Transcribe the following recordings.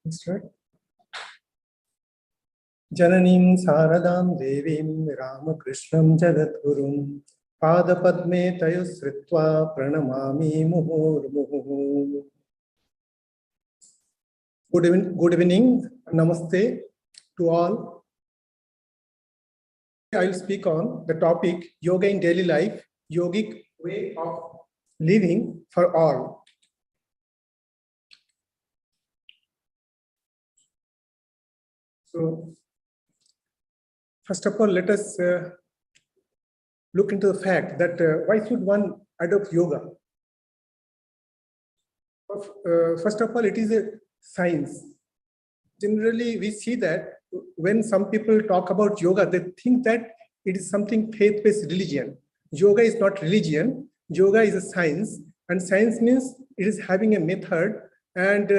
Start. Jananim Saradam Devim Ramakrishnam Jagadgurum Padapadme Tayusritva Pranamami Muhurmuhu. Good evening, Namaste to all. I will speak on the topic Yoga in Daily Life, Yogic way of living for all. So, first of all, let us look into the fact that why should one adopt yoga? First of all, it is a science. Generally, we see that when some people talk about yoga, they think that it is something faith-based religion. Yoga is not religion. Yoga is a science, and science means it is having a method, and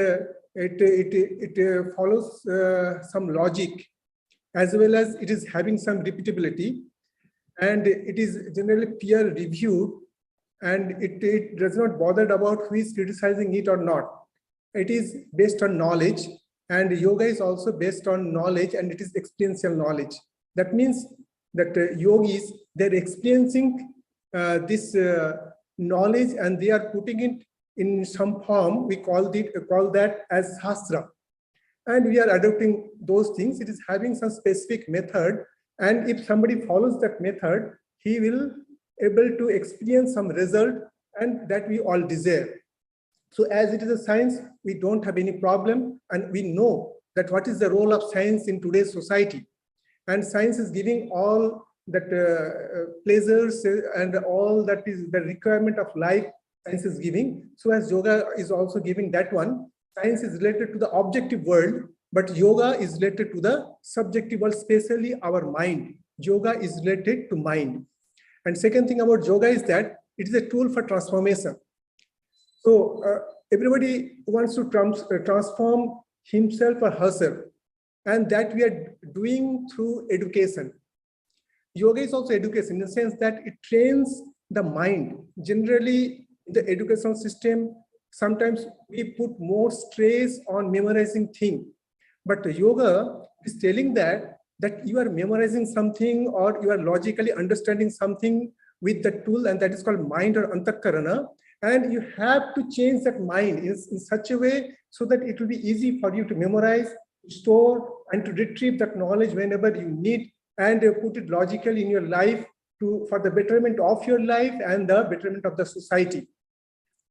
it follows some logic, as well as it is having some repeatability, and it is generally peer reviewed, and it does not bother about who is criticizing it or not. It is based on knowledge, and yoga is also based on knowledge, and it is experiential knowledge. That means that yogis, they're experiencing this knowledge, and they are putting it in some form. We call that as shastra, and we are adopting those things. It is having some specific method, and if somebody follows that method, he will able to experience some result, and that we all desire. So as it is a science, we don't have any problem, and we know that what is the role of science in today's society. And science is giving all that pleasures and all that is the requirement of life, science is giving. So as yoga is also giving that one, science is related to the objective world, but yoga is related to the subjective world, especially our mind. Yoga is related to mind. And second thing about yoga is that it is a tool for transformation. So everybody wants to transform himself or herself, and that we are doing through education. Yoga is also education in the sense that it trains the mind. Generally, in the educational system, sometimes we put more stress on memorizing things, but yoga is telling that you are memorizing something, or you are logically understanding something with the tool, and that is called mind or antakarana. And you have to change that mind in such a way so that it will be easy for you to memorize, store, and to retrieve that knowledge whenever you need, and put it logically in your life for the betterment of your life and the betterment of the society.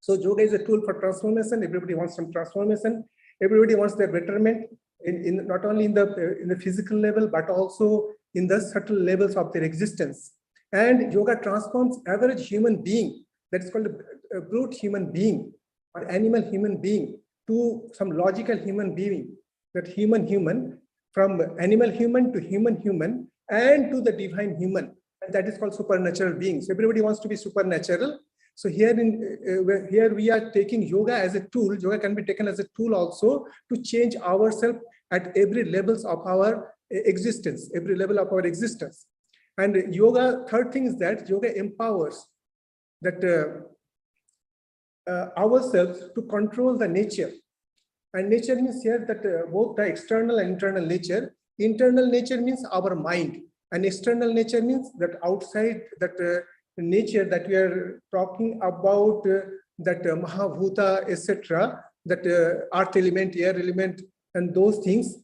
So yoga is a tool for transformation. Everybody wants some transformation. Everybody wants their betterment in not only in the physical level, but also in the subtle levels of their existence. And yoga transforms average human being, that is called a brute human being or animal human being, to some logical human being, that human, from animal human to human, and to the divine human, and that is called supernatural beings. Everybody wants to be supernatural. So here we are taking yoga as a tool. Yoga can be taken as a tool also to change ourselves at every levels of our existence, every level of our existence. And yoga, third thing is that yoga empowers that ourselves to control the nature. And nature means here that both the external and internal nature. Internal nature means our mind, and external nature means that outside that nature that we are talking about, that Mahabhuta, etc., that earth element, air element, and those things,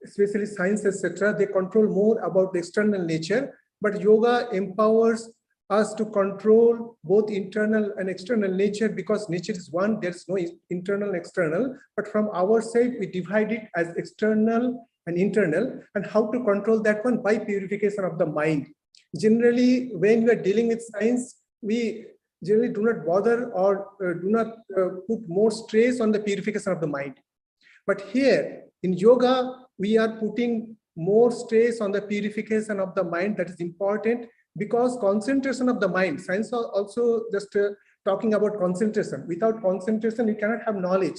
especially science, etc., they control more about the external nature. But yoga empowers us to control both internal and external nature, because nature is one, there's no internal and external, but from our side we divide it as external and internal. And how to control that one? By purification of the mind. Generally, when we are dealing with science, we generally do not bother or do not put more stress on the purification of the mind. But here in yoga, we are putting more stress on the purification of the mind. That is important, because concentration of the mind, science also just talking about concentration. Without concentration, you cannot have knowledge.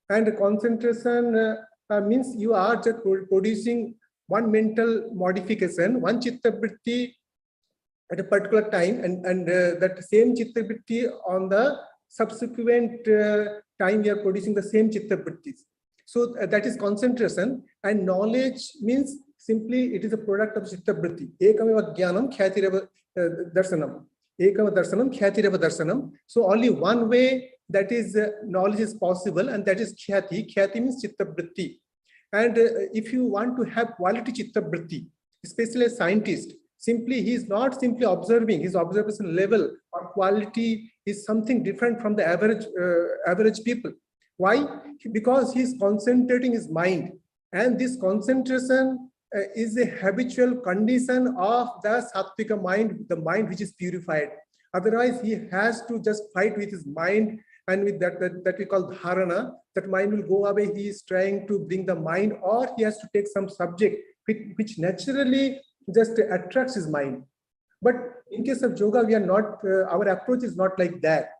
And concentration means you are just producing one mental modification, one chitta vritti at a particular time, and that same chitta vritti on the subsequent time you are producing the same chitta vrittis. So that is concentration, and knowledge means simply it is a product of chitta vritti. Ekameva jnanam khyatireva darshanam. Ekama darshanam khyatireva darshanam. So only one way that is knowledge is possible, and that is khyati. Khyati means chitta vritti. And if you want to have quality chitta vritti, especially a scientist, simply he is not simply observing, his observation level or quality is something different from the average people. Why? Because he is concentrating his mind, and this concentration is a habitual condition of the sattvika mind, the mind which is purified. Otherwise, he has to just fight with his mind, and with that we call dharana, that mind will go away. He is trying to bring the mind, or he has to take some subject which naturally just attracts his mind. But in case of yoga, we are not, our approach is not like that.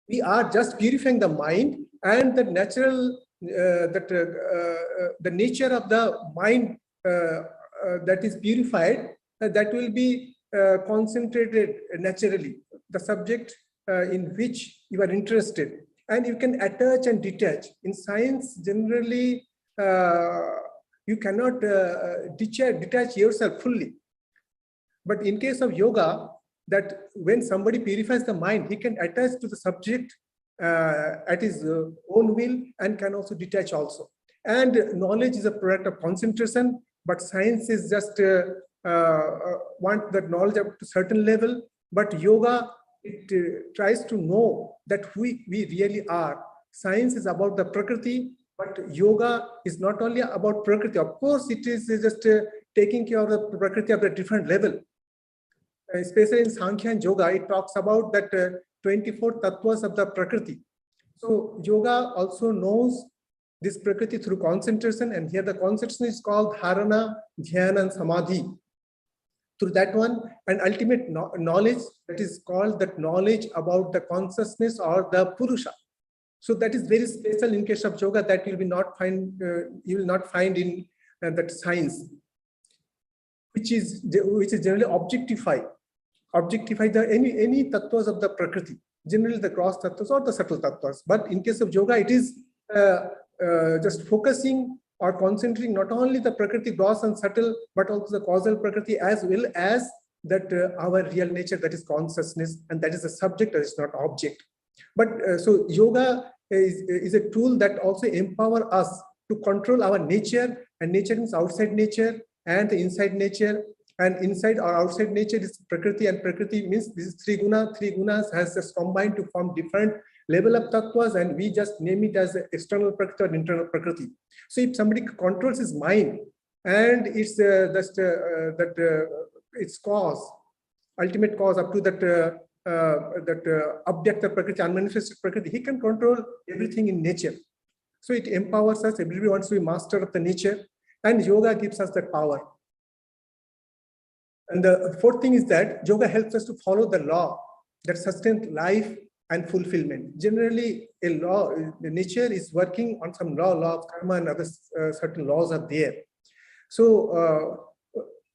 We are just purifying the mind, and the natural, the nature of the mind that is purified, that will be concentrated naturally, the subject in which you are interested, and you can attach and detach. In science, generally, you cannot detach yourself fully. But in case of yoga, that when somebody purifies the mind, he can attach to the subject at his own will, and can also detach also. And knowledge is a product of concentration, but science is just want that knowledge up to a certain level. But yoga, it tries to know that who we really are. Science is about the prakriti, but yoga is not only about prakriti. Of course, it is just taking care of the prakriti at a different level. Especially in Sankhya and Yoga, it talks about that 24 tattvas of the prakriti. So yoga also knows this prakriti through concentration, and here the concentration is called dharana, dhyana, and samadhi. Through that one, and ultimate knowledge, that is called that knowledge about the consciousness or the purusha. So that is very special in case of yoga, that you will not find in that science, which is generally objectify the any tattvas of the prakriti, generally the gross tattvas or the subtle tattvas. But in case of yoga, it is just focusing or concentrating not only the prakriti gross and subtle, but also the causal prakriti, as well as that our real nature, that is consciousness, and that is a subject, that is not object. But so yoga is a tool that also empower us to control our nature, and nature means outside nature and the inside nature. And inside or outside nature is prakriti, and prakriti means this is three guna. Three gunas has just combined to form different level of tattvas, and we just name it as external prakriti or internal prakriti. So if somebody controls his mind, and it's its cause, ultimate cause up to that abhyakta prakriti, unmanifested prakriti, he can control everything in nature. So it empowers us. Everybody wants to be master of the nature, and yoga gives us that power. And the fourth thing is that yoga helps us to follow the law that sustains life and fulfillment. Generally, a law, the nature is working on some law of karma, and other certain laws are there. So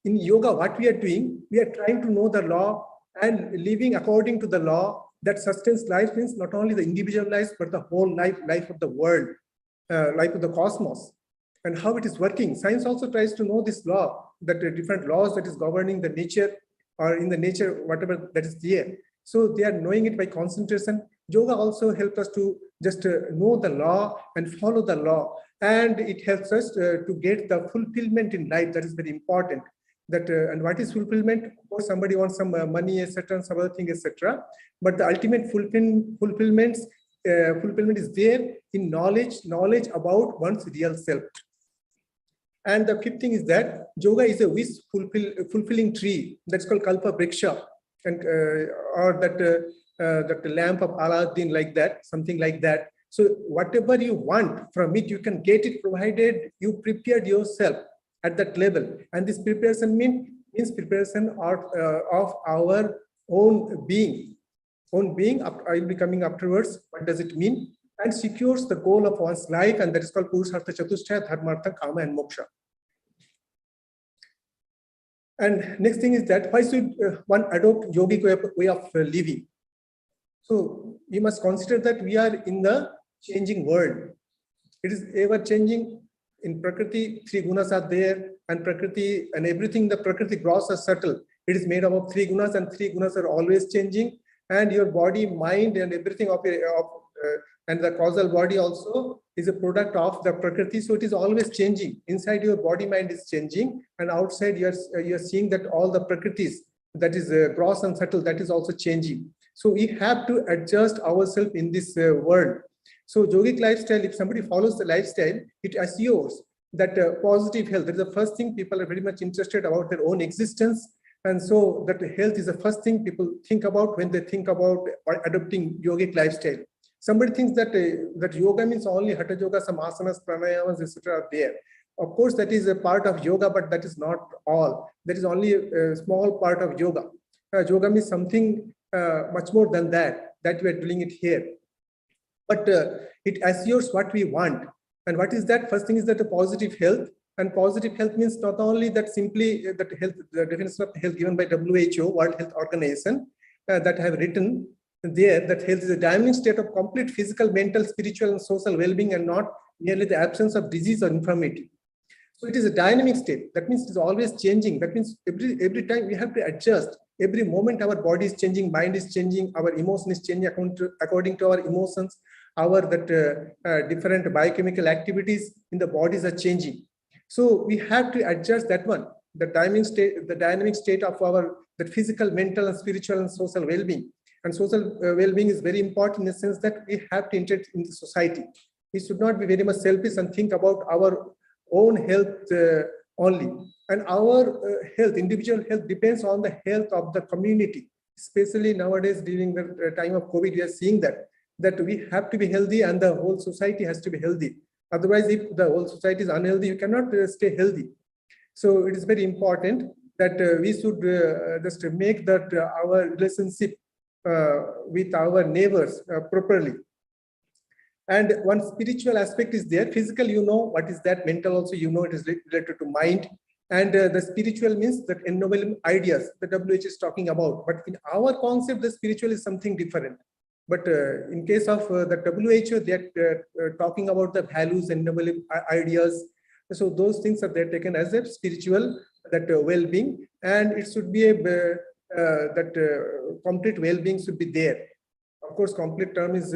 in yoga, what we are doing, we are trying to know the law and living according to the law that sustains life, means not only the individual life, but the whole life of the world, life of the cosmos, and how it is working. Science also tries to know this law, that different laws that is governing the nature, or in the nature, whatever that is there. So they are knowing it by concentration. Yoga also helps us to just know the law and follow the law, and it helps us to get the fulfillment in life. That is very important. That and what is fulfillment? Of course, somebody wants some money, etc., some other thing, etc. But the ultimate fulfillment is there in knowledge about one's real self. And the fifth thing is that yoga is a wish fulfilling tree. That's called kalpa vriksha, and or that lamp of Aladdin, like that, something like that. So whatever you want from it, you can get it, provided you prepared yourself at that level. And this preparation means preparation of our own being. I will be coming afterwards. What does it mean? And secures the goal of one's life, and that is called Purushartha Chatushtaya, Dharmartha, Kama, and Moksha. And next thing is that why should one adopt yogic way of living? So we must consider that we are in the changing world. It is ever changing. In Prakriti, 3 gunas are there, and Prakriti and everything, the Prakriti gross or subtle, it is made up of 3 gunas, and 3 gunas are always changing. And your body, mind, and everything and the causal body also is a product of the Prakriti. So it is always changing. Inside your body, mind is changing, and outside you're seeing that all the Prakritis, that is gross and subtle, that is also changing. So we have to adjust ourselves in this world. So yogic lifestyle, if somebody follows the lifestyle, it assures that positive health. That is the first thing. People are very much interested about their own existence. And so that health is the first thing people think about when they think about adopting yogic lifestyle. Somebody thinks that that yoga means only hatha yoga, some asanas, pranayamas, etc. are there. Of course, that is a part of yoga, but that is not all. That is only a small part of yoga. Yoga means something much more than that we are doing it here. But it assures what we want. And what is that? First thing is that the positive health. And positive health means not only that simply that health, the definition of health given by WHO, World Health Organization, that I have written there, that health is a dynamic state of complete physical, mental, spiritual, and social well-being, and not merely the absence of disease or infirmity. So it is a dynamic state. That means it is always changing. That means every time we have to adjust. Every moment our body is changing, mind is changing, our emotion is changing according to our emotions. Our different biochemical activities in the bodies are changing. So we have to adjust that one, the dynamic state of our physical, mental, and spiritual and social well-being. And social well-being is very important in the sense that we have to integrate in the society. We should not be very much selfish and think about our own health only. And our health, individual health, depends on the health of the community. Especially nowadays during the time of COVID, we are seeing that we have to be healthy and the whole society has to be healthy. Otherwise, if the whole society is unhealthy, you cannot stay healthy. So it is very important that we should just make that our relationship with our neighbors properly. And one spiritual aspect is there. Physical, you know what is that. Mental also, you know, it is related to mind. And the spiritual means that ennobling ideas the WHO is talking about. But in our concept, the spiritual is something different. But in case of the WHO, they are talking about the values and ennobling ideas. So those things are there taken as a spiritual, that well-being, and it should be a complete well-being should be there. Of course, complete term is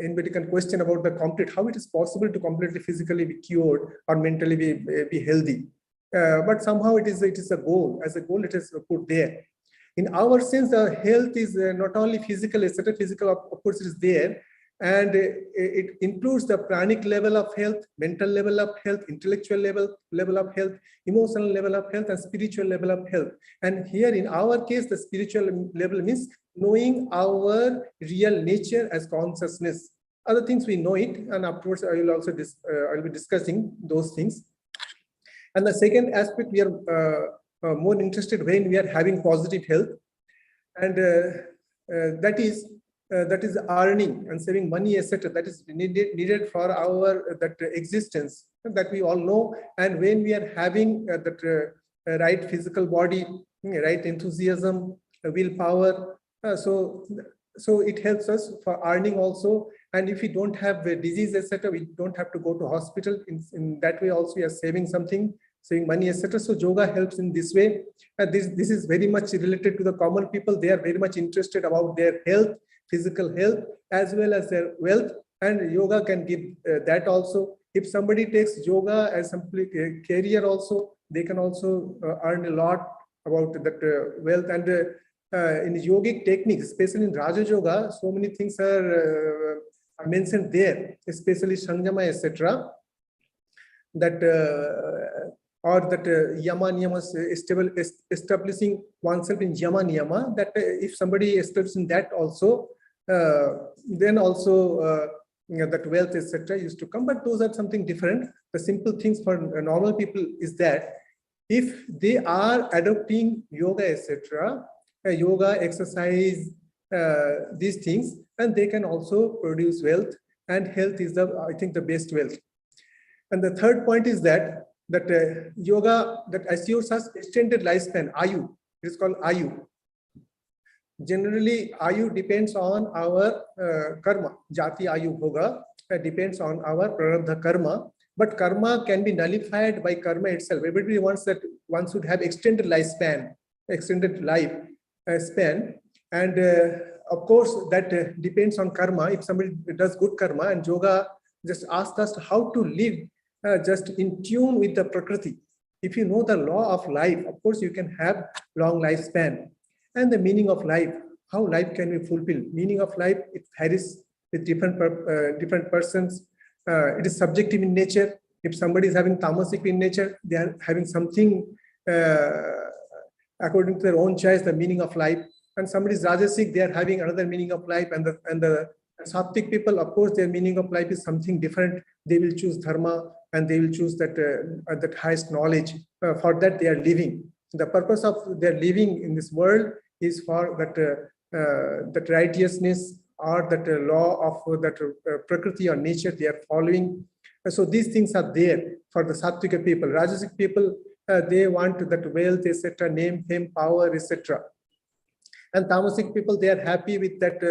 anybody can question about the complete, how it is possible to completely physically be cured or mentally be healthy. But somehow it is a goal. As a goal, it is put there. In our sense, health is not only physical, etc. Physical, of course, it is there, and it includes the pranic level of health, mental level of health, intellectual level of health, emotional level of health, and spiritual level of health. And here, in our case, the spiritual level means knowing our real nature as consciousness. Other things we know it, and afterwards I will also I'll be discussing those things. And the second aspect, we are more interested when we are having positive health, and that is earning and saving money, etc. That is needed for our existence, that we all know. And when we are having right physical body, right enthusiasm, willpower, so it helps us for earning also. And if we don't have the disease, etc., we don't have to go to hospital. In that way also, we are saving something, saving money, etc. So yoga helps in this way. This is very much related to the common people. They are very much interested about their health, physical health, as well as their wealth, and yoga can give that also. If somebody takes yoga as some career also, they can also earn a lot about that wealth. And in yogic techniques, especially in Raja Yoga, so many things are mentioned there, especially Sanjama, etc. That or that yama niyamas, establishing oneself in yama niyama, that if somebody establishes in that also, then also that wealth, etc. used to come. But those are something different. The simple things for normal people is that if they are adopting yoga, etc., yoga, exercise, these things, and they can also produce wealth, and health is I think the best wealth. And the third point is that yoga that assures us extended lifespan, ayu. It is called ayu. Generally, ayu depends on our karma. Jati ayu bhoga. depends on our prarabdha karma. But karma can be nullified by karma itself. Everybody wants that one should have extended lifespan, extended life span. And of course, that depends on karma. If somebody does good karma, and yoga just asks us how to live just in tune with the prakriti. If you know the law of life, of course, you can have long lifespan. And the meaning of life, how life can be fulfilled. Meaning of life, it varies with different persons. It is subjective in nature. If somebody is having tamasic in nature, they are having something according to their own choice, the meaning of life. And somebody is rajasic, they are having another meaning of life. And the sattvic people, of course, their meaning of life is something different. They will choose dharma and they will choose that highest knowledge. For that, they are living. The purpose of their living in this world is for that righteousness or that law of that prakriti or nature they are following. So these things are there for the sattvika people. Rajasic people, they want that wealth, etc., name, fame, power, etc. And tamasic people, they are happy with that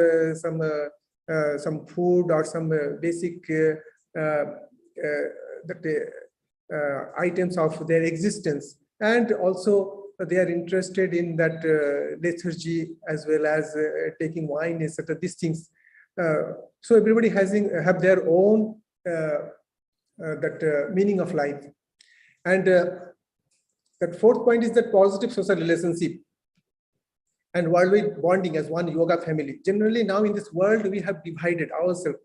some food or some basic items of their existence. And also they are interested in that lethargy as well as taking wine, etc. These things. So everybody have their own meaning of life. And that fourth point is that positive social relationship and worldwide bonding as one yoga family. Generally, now in this world, we have divided ourselves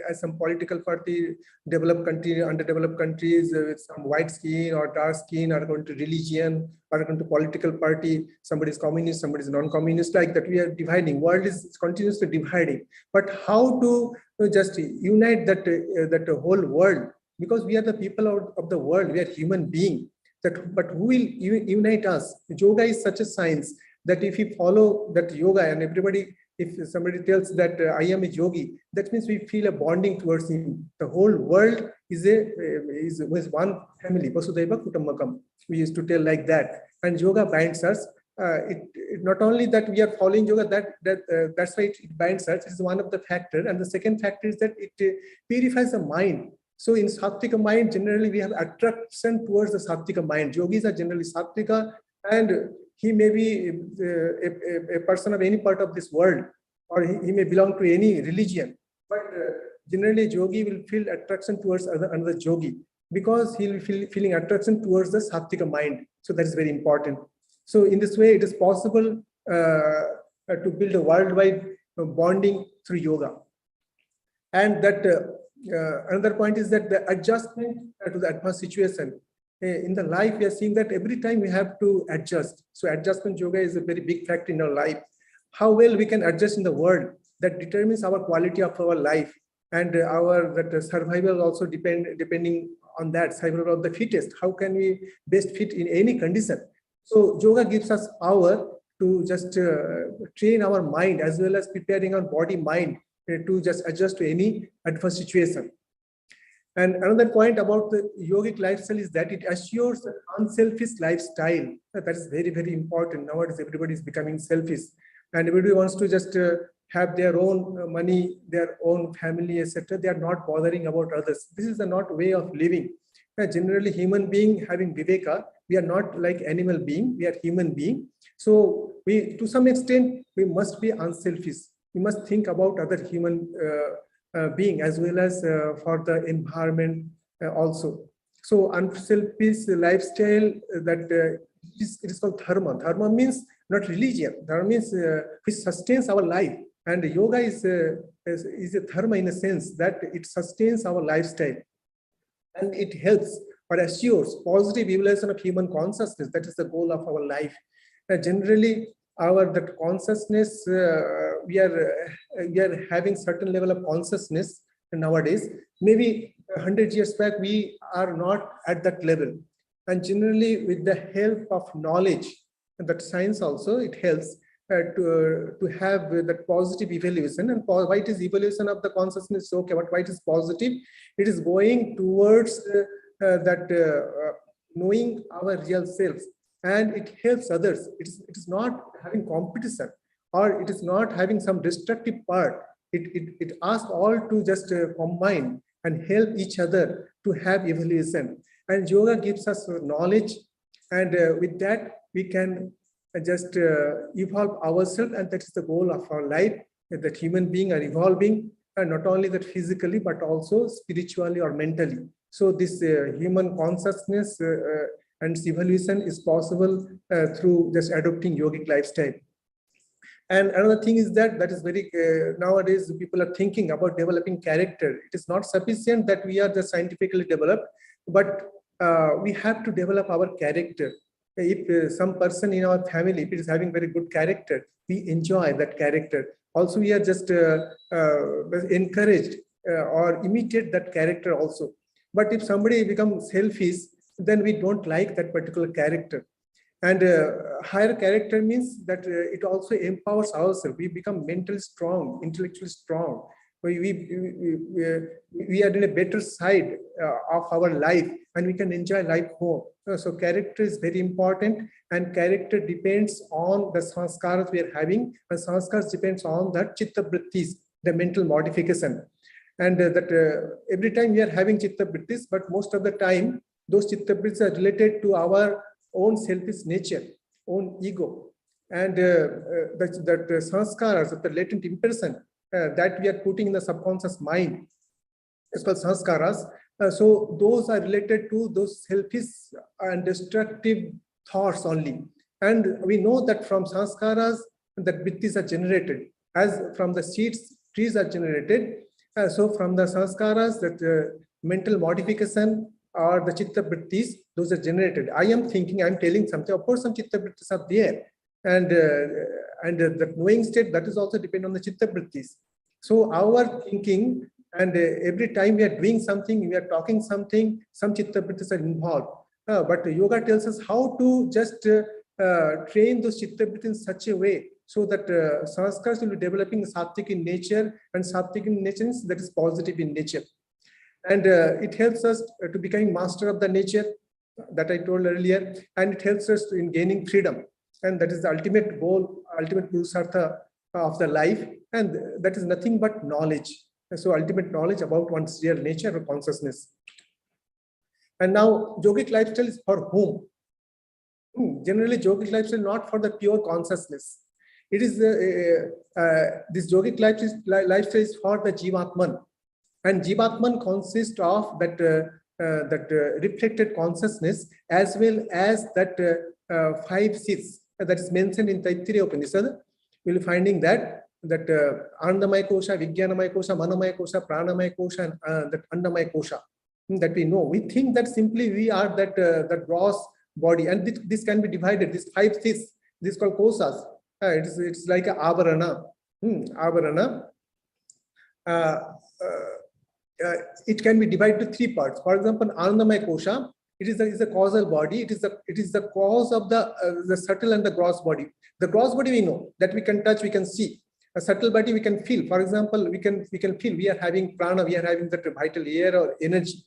as some political party, developed country, underdeveloped countries with some white skin or dark skin, are going to religion, are going to political party. Somebody is communist, somebody is non-communist. Like that, we are dividing. World is continuously dividing. But how to just unite that whole world? Because we are the people of the world. We are human beings. But who will unite us? Yoga is such a science that if we follow that yoga, and everybody, if somebody tells that I am a yogi, that means we feel a bonding towards him. The whole world is one family. Vasudhaiva Kutumbakam. We used to tell like that. And yoga binds us. It not only that we are following yoga, that's why it binds us. It is one of the factors. And the second factor is that it purifies the mind. So in Sattvika mind, generally we have attraction towards the Sattvika mind. Yogis are generally Sattvika, and he may be a person of any part of this world, or he may belong to any religion. But generally, yogi will feel attraction towards another yogi because he will feeling attraction towards the Sattvika mind. So that is very important. So in this way, it is possible to build a worldwide bonding through yoga. And that another point is that the adjustment to the advanced situation. In the life, we are seeing that every time we have to adjust. So adjustment yoga is a very big factor in our life. How well we can adjust in the world, that determines our quality of our life, and that survival also depending on that, survival of the fittest. How can we best fit in any condition? So yoga gives us power to just train our mind as well as preparing our body mind to just adjust to any adverse situation. And another point about the yogic lifestyle is that it assures an unselfish lifestyle. That is very, very important. Nowadays, everybody is becoming selfish, and everybody wants to just have their own money, their own family, etc. They are not bothering about others. This is the not way of living. Generally, human being having viveka, we are not like animal being. We are human being. So we, to some extent, we must be unselfish. We must think about other human being as well as for the environment also. So unselfish lifestyle, that it is called dharma. Dharma means not religion. Dharma means which sustains our life. And yoga is a dharma in a sense that it sustains our lifestyle. And it helps or assures positive evolution of human consciousness. That is the goal of our life. Generally, that consciousness, we are having certain level of consciousness nowadays. Maybe 100 years back, we are not at that level. And generally, with the help of knowledge, and that science also, it helps to have that positive evaluation. And why it is evaluation of the consciousness? Okay, but why it is positive? It is going towards knowing our real selves. And it helps others. It is not having competition, or it is not having some destructive part. It asks all to just combine and help each other to have evolution. And yoga gives us knowledge, and with that we can just evolve ourselves, and that is the goal of our life, that human beings are evolving, and not only that physically but also spiritually or mentally. So this human consciousness and evolution is possible through just adopting yogic lifestyle. And another thing is that is very nowadays people are thinking about developing character. It is not sufficient that we are just scientifically developed, but we have to develop our character. If some person in our family, if it is having very good character, we enjoy that character. Also, we are just encouraged or imitate that character also. But if somebody becomes selfish, then we don't like that particular character. And higher character means that it also empowers ourselves. We become mentally strong, intellectually strong. We are in a better side of our life, and we can enjoy life more. So character is very important, and character depends on the sanskaras we are having, and sanskaras depends on the chitta vrittis, the mental modification. And every time we are having chitta vrittis, but most of the time those chitta vrittis are related to our own selfish nature, own ego, and that sanskaras, the latent impression that we are putting in the subconscious mind, it's called sanskaras. So those are related to those selfish and destructive thoughts only. And we know that from sanskaras that vrittis are generated, as from the seeds trees are generated. So from the sanskaras, that mental modification or the chitta vrittis, those are generated. I am telling something. Of course, some chitta vrittis are there, and the knowing state, that is also depend on the chitta vrittis. So our thinking, and every time we are doing something, we are talking something, some chitta vrittis are involved. But yoga tells us how to just train those chitta vrittis in such a way so that sanskars will be developing sattvic in nature, and sattvic in nature is that is positive in nature. And it helps us to becoming master of the nature that I told earlier, and it helps us in gaining freedom. And that is the ultimate goal, ultimate purusartha of the life, and that is nothing but knowledge. So ultimate knowledge about one's real nature or consciousness. And now yogic lifestyle is for whom? Generally, yogic lifestyle not for the pure consciousness. It is this yogic lifestyle is for the jivatman. And jivatman consists of that reflected consciousness, as well as that 5 seats that is mentioned in Taittiriya Upanishad. We'll be finding that Anandamaya Kosha, Vijnanamaya Kosha, Manomaya Kosha, Pranamaya Kosha, and that Annamaya Kosha that we know. We think that simply we are that gross body, and this can be divided. These 5 seats, this is called kosas. It's like a avarana. Avarana. It can be divided to 3 parts. For example, Anandamaya Kosha, it is a causal body. It is the cause of the subtle and the gross body. The gross body we know that we can touch, we can see. A subtle body we can feel. For example, we can feel we are having prana, we are having that vital air or energy.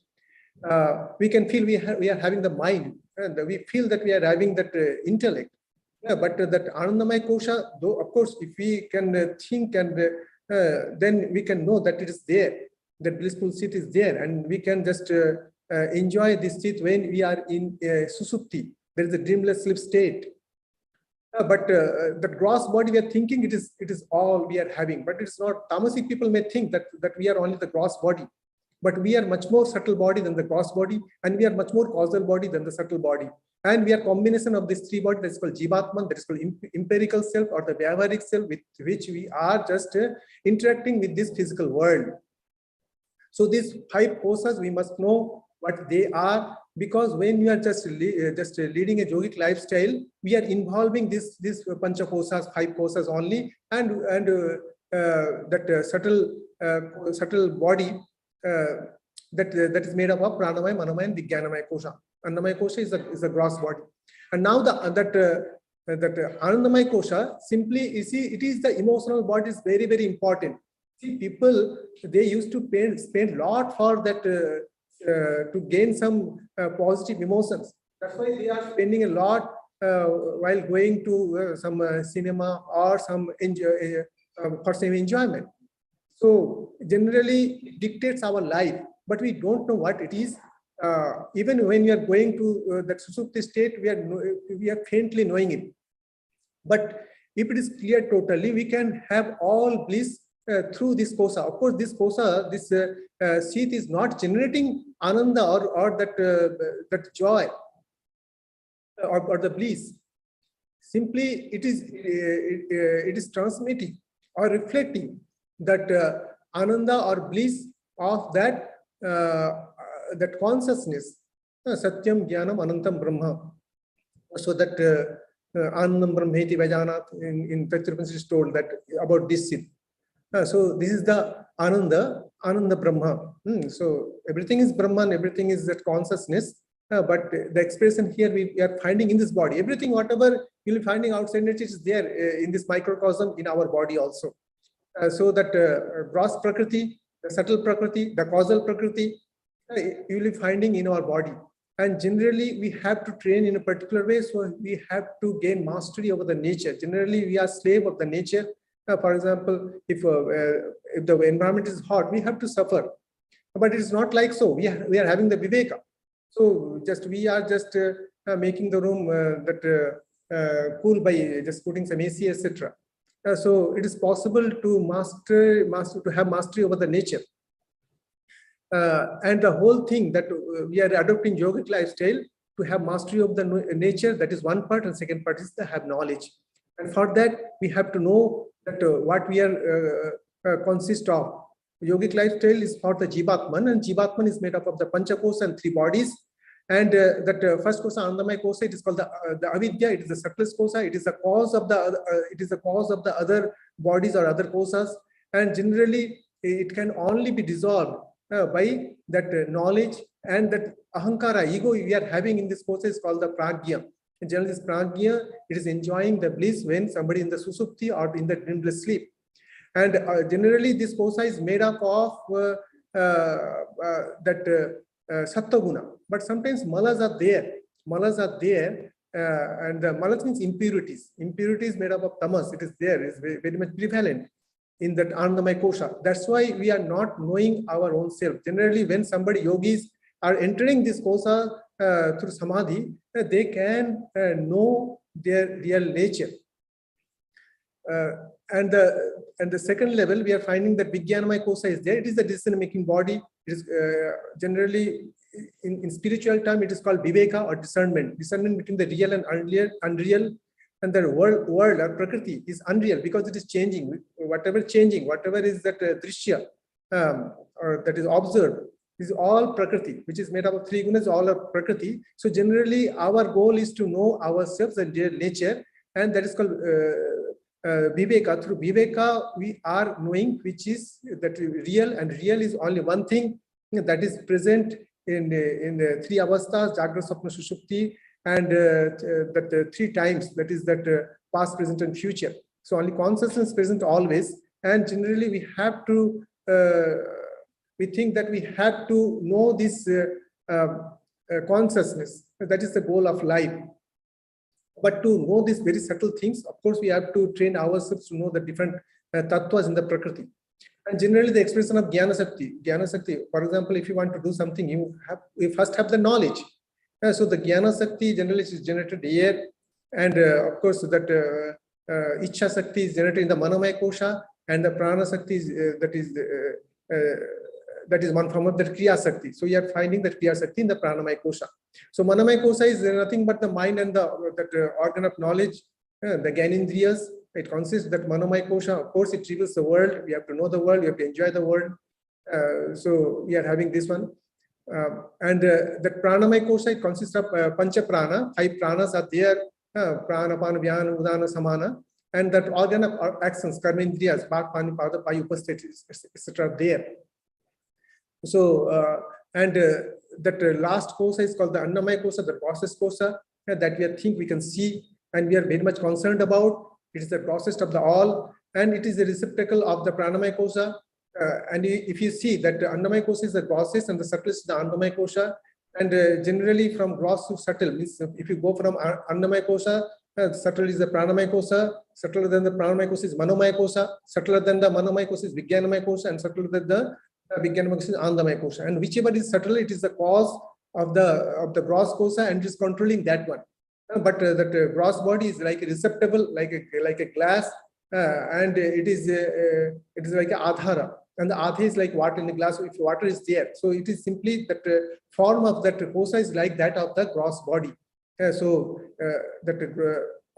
We can feel we are having the mind, and we feel that we are having that intellect. Yeah, but that Anandamaya Kosha, though, of course, if we can think, and then we can know that it is there. That blissful seat is there, and we can just enjoy this seat when we are in susupti. There is a dreamless sleep state. But the gross body we are thinking it is all we are having, but it's not. Tamasic people may think that we are only the gross body, but we are much more subtle body than the gross body, and we are much more causal body than the subtle body, and we are combination of these 3 bodies. That is called jivatman, that is called empirical self or the vyavaharic self, with which we are just interacting with this physical world. So these 5 kosas we must know what they are, because when you are just leading a yogic lifestyle, we are involving this pancha kosas, 5 kosas only, and that subtle body that is made up of pranamaya, manomaya, and vijnanamaya kosha. Annamaya kosha is a gross body, and now that anandamaya kosha, simply, you see, it is the emotional body is very, very important. See, people, they used to spend a lot for that to gain some positive emotions. That's why they are spending a lot while going to some cinema or some for some enjoyment. So generally it dictates our life, but we don't know what it is. Even when we are going to that Susupti state, we are faintly knowing it. But if it is clear totally, we can have all bliss through this kosa. Of course, this kosa, this sheath is not generating ananda or that joy or the bliss. Simply, it is transmitting or reflecting that ananda or bliss of that that consciousness, Satyam Jnanam Anantam Brahma. So that Anandam Brahmeti Vajanat in Tattva is told that about this Siddh. So this is the Ananda Brahma. So everything is Brahman, everything is that consciousness. But the expression here we are finding in this body. Everything, whatever you'll be finding outside nature is there in this microcosm in our body also. So that gross Prakriti, the subtle Prakriti, the causal Prakriti, you will be finding in our body. And generally, we have to train in a particular way. So we have to gain mastery over the nature. Generally, we are slave of the nature. For example, if the environment is hot, we have to suffer. But it is not like so. We are having the Viveka. So we are just making the room cool by just putting some AC, etc. So it is possible to have mastery over the nature. And the whole thing that we are adopting yogic lifestyle to have mastery of the nature, that is one part, and second part is to have knowledge. And for that, we have to know that what we are consist of. Yogic lifestyle is for the Jivatman, and Jivatman is made up of the Panchakosa and 3 bodies. And that first kosa, Anandamaya kosa, it is called the avidya. It is the subtlest kosa. It is the cause of the other bodies or other kosas. And generally, it can only be dissolved by that knowledge, and that ahankara, ego we are having in this kosa is called the pragya. And generally, this pragya, it is enjoying the bliss when somebody in the susupti or in the dreamless sleep. And generally, this kosa is made up of sattva-guna. But sometimes malas are there. And the malas means impurities. Impurities made up of tamas. It is there. It is very much prevalent in that Anandamaya kosha. That's why we are not knowing our own self. Generally, when somebody yogis are entering this kosa through samadhi, they can know their real nature. And the second level, we are finding that Vijnanamaya kosa is there. It is the decision-making body. It is generally, in spiritual term, it is called viveka or discernment. Discernment between the real and unreal. And the world or prakriti is unreal because it is changing. Whatever is that drishya or that is observed is all prakriti, which is made up of 3 gunas, all of prakriti. So generally, our goal is to know ourselves and their nature, and that is called Viveka. Through Viveka, we are knowing which is that real, and real is only one thing that is present in the 3 avasthas, Jagra, Swapna, Sushupti, and that 3 times, that is that past, present, and future. So only consciousness present always, and generally we have to, we think that we have to know this consciousness. That is the goal of life. But to know these very subtle things, of course, we have to train ourselves to know the different tattvas in the Prakriti. And generally, the expression of Jnana Sakti, for example, if you want to do something, you first have the knowledge. So the Jnana Sakti generally is generated here. And of course, that Ichha Sakti is generated in the Manamaya Kosha, and the Prana Sakti is, that is one form of the Kriya Sakti. So you are finding that Kriya Sakti in the Pranamaya Kosha. So Manamaya Kosha is nothing but the mind and that organ of knowledge, the Gyanendriyas. It consists that Manamaya Kosha. Of course, it reveals the world. We have to know the world. We have to enjoy the world. So we are having this one. And that Pranamaya Kosha, it consists of Pancha Prana. 5 pranas are there. Prana, Pana, Vyana, Udana, Samana. And that organ of actions, Karmendriyas, Bhak, Pani, Pada, Payu, Upasthiti, etc. there. So, that last kosa is called the Annamaya kosa, the process kosa, that we can see, and we are very much concerned about. It is the process of the all, and it is the receptacle of the Pranamaya kosa. And if you see that the Annamaya kosa is the process and the subtlest is the Annamaya kosha, and generally from gross to subtle, means if you go from Annamaya kosha Subtle is the pranamaya kosha, subtler than the pranamaya kosha is manomaya kosha, subtler than the manomaya kosha is vijnanamaya kosha, and subtler than the vijnanamaya kosha is anandamaya kosha. And whichever is subtle, it is the cause of the gross kosha and it is controlling that one. But that gross body is like a receptacle, like a glass, and it is like a adhara. And the adha is like water in the glass. If water is there, so it is simply that form of that kosha is like that of the gross body. So that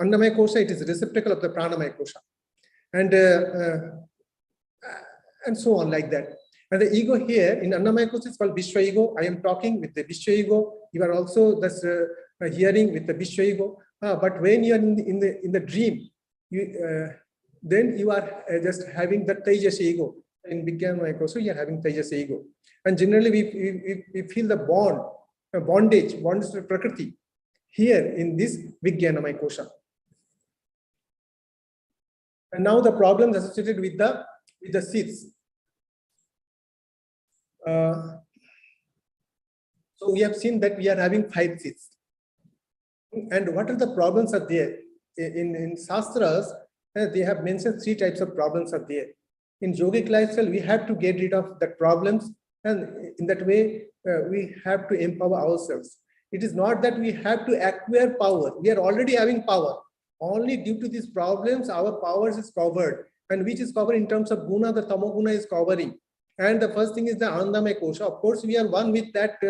annamaya kosha, it is a receptacle of the pranamaya kosha, and so on like that. And the ego here in annamaya kosha is called Vishwa ego. I am talking with the Vishwa ego. You are also thus hearing with the Vishwa ego. But when you are in the dream, then you are just having the Tejas ego. In Vivekananda also, you are having Tejas ego. And generally, we feel the bondage to Prakriti here in this Vijnanamaya kosha. And now the problems associated with the Sheaths. So we have seen that we are having 5 Sheaths. And what are the problems are there? In Shastras, they have mentioned 3 types of problems are there. In yogic lifestyle, we have to get rid of the problems, and in that way, we have to empower ourselves. It is not that we have to acquire power. We are already having power. Only due to these problems, our powers is covered. And which is covered in terms of guna, the tamoguna is covering. And the first thing is the anandamaya kosha. Of course, we are one with that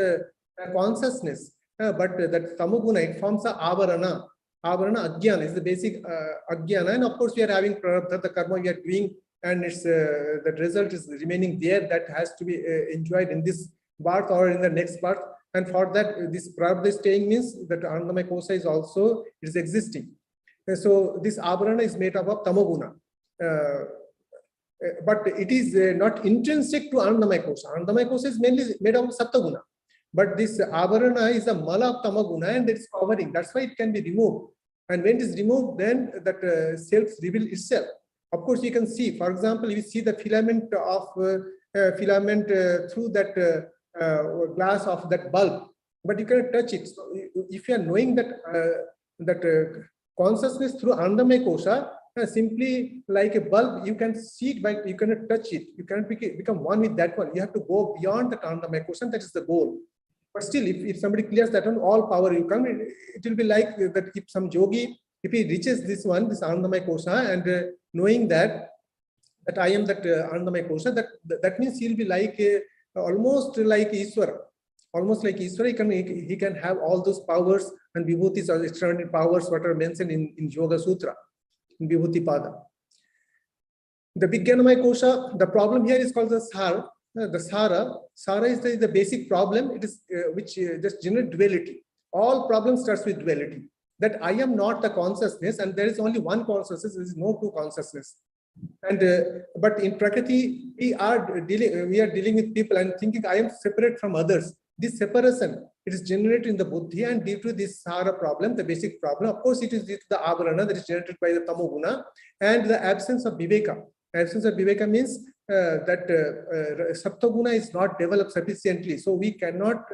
consciousness. But that tamoguna, it forms a avarana. Avarana, ajnana is the basic ajnana. And of course, we are having prarabdha, the karma we are doing, and it's the result is remaining there, that has to be enjoyed in this birth or in the next birth. And for that, this prarabdha staying means that anandamaya kosha is also existing. So this avarana is made up of tamoguna. But it is not intrinsic to anandamaya kosha. Anandamaya kosha is mainly made up of sattva-guna. But this avarana is a mala of tamaguna, and it's covering. That's why it can be removed. And when it is removed, then that self reveals itself. Of course, you can see, for example, you see the filament of through that glass of that bulb, but you cannot touch it. So if you are knowing that consciousness through anandamaya kosha, simply like a bulb, you can see it, but you cannot touch it. You cannot become one with that one. You have to go beyond the anandamaya kosha. That is the goal. But still, if somebody clears that one, all power you come, it will be like that. If some yogi, if he reaches this anandamaya kosha, and knowing that I am that anandamaya kosha, that means he'll be like almost like Ishvara. Almost like Ishvara, he can have all those powers and vibhutis or extraordinary powers what are mentioned in Yoga Sutra, in Vibhuti Pada. The Vijnanamaya kosha, the problem here is called the Sara. The Sara is the basic problem. It is which just generates duality. All problems starts with duality. That I am not the consciousness, and there is only one consciousness. There is no two consciousness. And but in Prakriti, we are dealing with people and thinking I am separate from others. This separation, it is generated in the buddhi, and due to this Sara problem, the basic problem, of course, it is due to the avarana that is generated by the tamoguna and the absence of viveka. Absence of viveka means that saptaguna is not developed sufficiently. So we cannot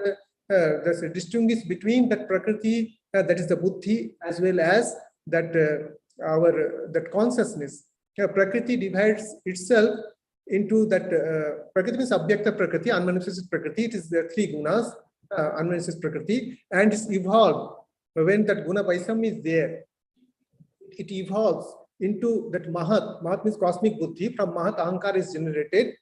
distinguish between that Prakriti, that is the buddhi, as well as that that consciousness. Prakriti divides itself into that Prakriti means Abhyakta Prakriti, unmanifested Prakriti. It is the 3 gunas, unmanifested Prakriti, and it's evolved. When that guna Vaisam is there, it evolves into that Mahat. Mahat means cosmic buddhi. From Mahat, Ahankara is generated,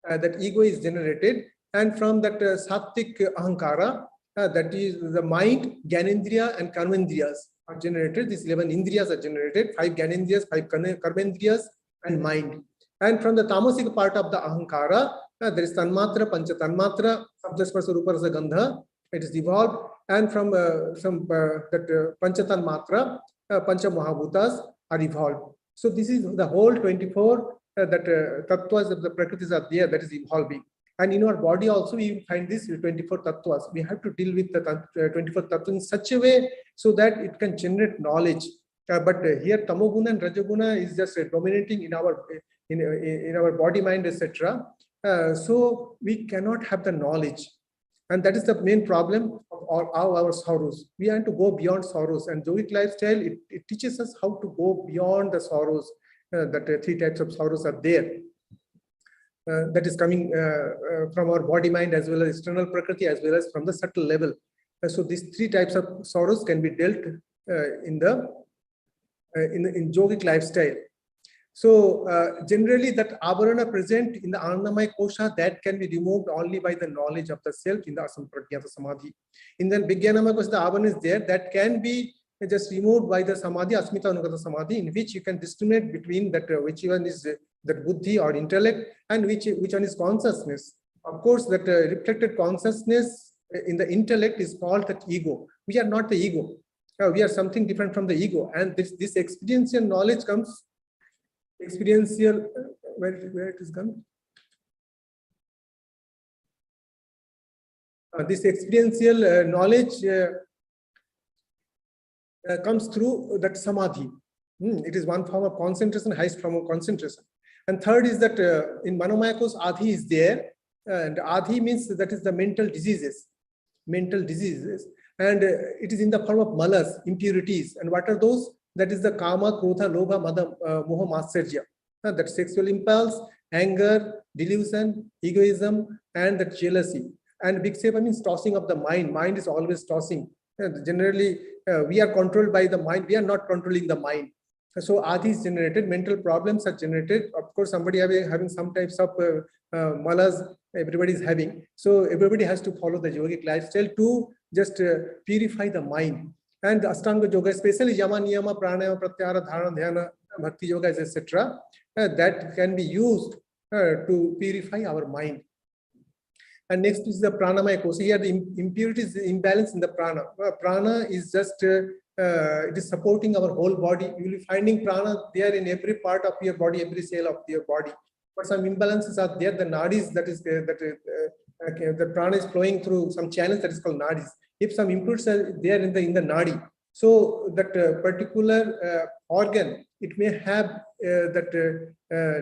that ego is generated, and from that Sattvic Ahankara, that is the mind, Gyanendriya and Karmendriyas are generated. These 11 Indriyas are generated, 5 Gyanendriyas, 5 Karmendriyas, and mind. And from the tamasic part of the Ahankara, there is Tanmatra, Pancha Tanmatra, Sabdasparsa Rupa Rasa Gandha. It is evolved, and from that Pancha Tanmatra, Pancha Mahabhutas are evolved. So this is the whole 24 that tattvas of the Prakritis are there, that is evolving. And in our body also we find this 24 tattvas. We have to deal with the 24 tattvas in such a way so that it can generate knowledge. But here tamoguna and rajoguna is just dominating in our body, mind, etc. So we cannot have the knowledge. And that is the main problem of all our sorrows. We have to go beyond sorrows, and Yogic lifestyle, it teaches us how to go beyond the sorrows. That three types of sorrows are there. That is coming from our body, mind, as well as external prakriti, as well as from the subtle level. So these three types of sorrows can be dealt in yogic lifestyle. So generally, that avarana present in the Anandamaya kosha, that can be removed only by the knowledge of the self in the asampragyata samadhi. In the Vijnanamaya kosha, the avarana is there, that can be just removed by the samadhi, asmita anugata samadhi, in which you can discriminate between that which one is that buddhi or intellect and which one is consciousness. Of course, that reflected consciousness in the intellect is called that ego. We are not the ego. We are something different from the ego, and this experiential knowledge comes. Experiential, where it is gone? This experiential knowledge comes through that samadhi. It is one form of concentration, highest form of concentration. And third is that in Manomaya kosha, Adhi is there, and Adhi means that is the mental diseases. And it is in the form of malas, impurities. And what are those? That is the kama, krodha, lobha, mada, moha, matsarya. That sexual impulse, anger, delusion, egoism, and that jealousy. And vikshepa means tossing of the mind. Mind is always tossing. Generally, we are controlled by the mind. We are not controlling the mind. So Adi is generated, mental problems are generated. Of course, somebody having some types of malas, everybody is having. So everybody has to follow the yogic lifestyle to just purify the mind. And Ashtanga Yoga, especially Yama, Niyama, Pranayama, Pratyahara, Dharana, Dhyana, Bhakti Yoga, etc., that can be used to purify our mind. And next is the Pranamaya kosha. Here the impurities, imbalance in the prana. Prana is just, it is supporting our whole body. You will be finding prana there in every part of your body, every cell of your body. But some imbalances are there. The nadis, that is the prana is flowing through some channels that is called nadis. If some impurities are there in the nadi, so that particular organ, it may have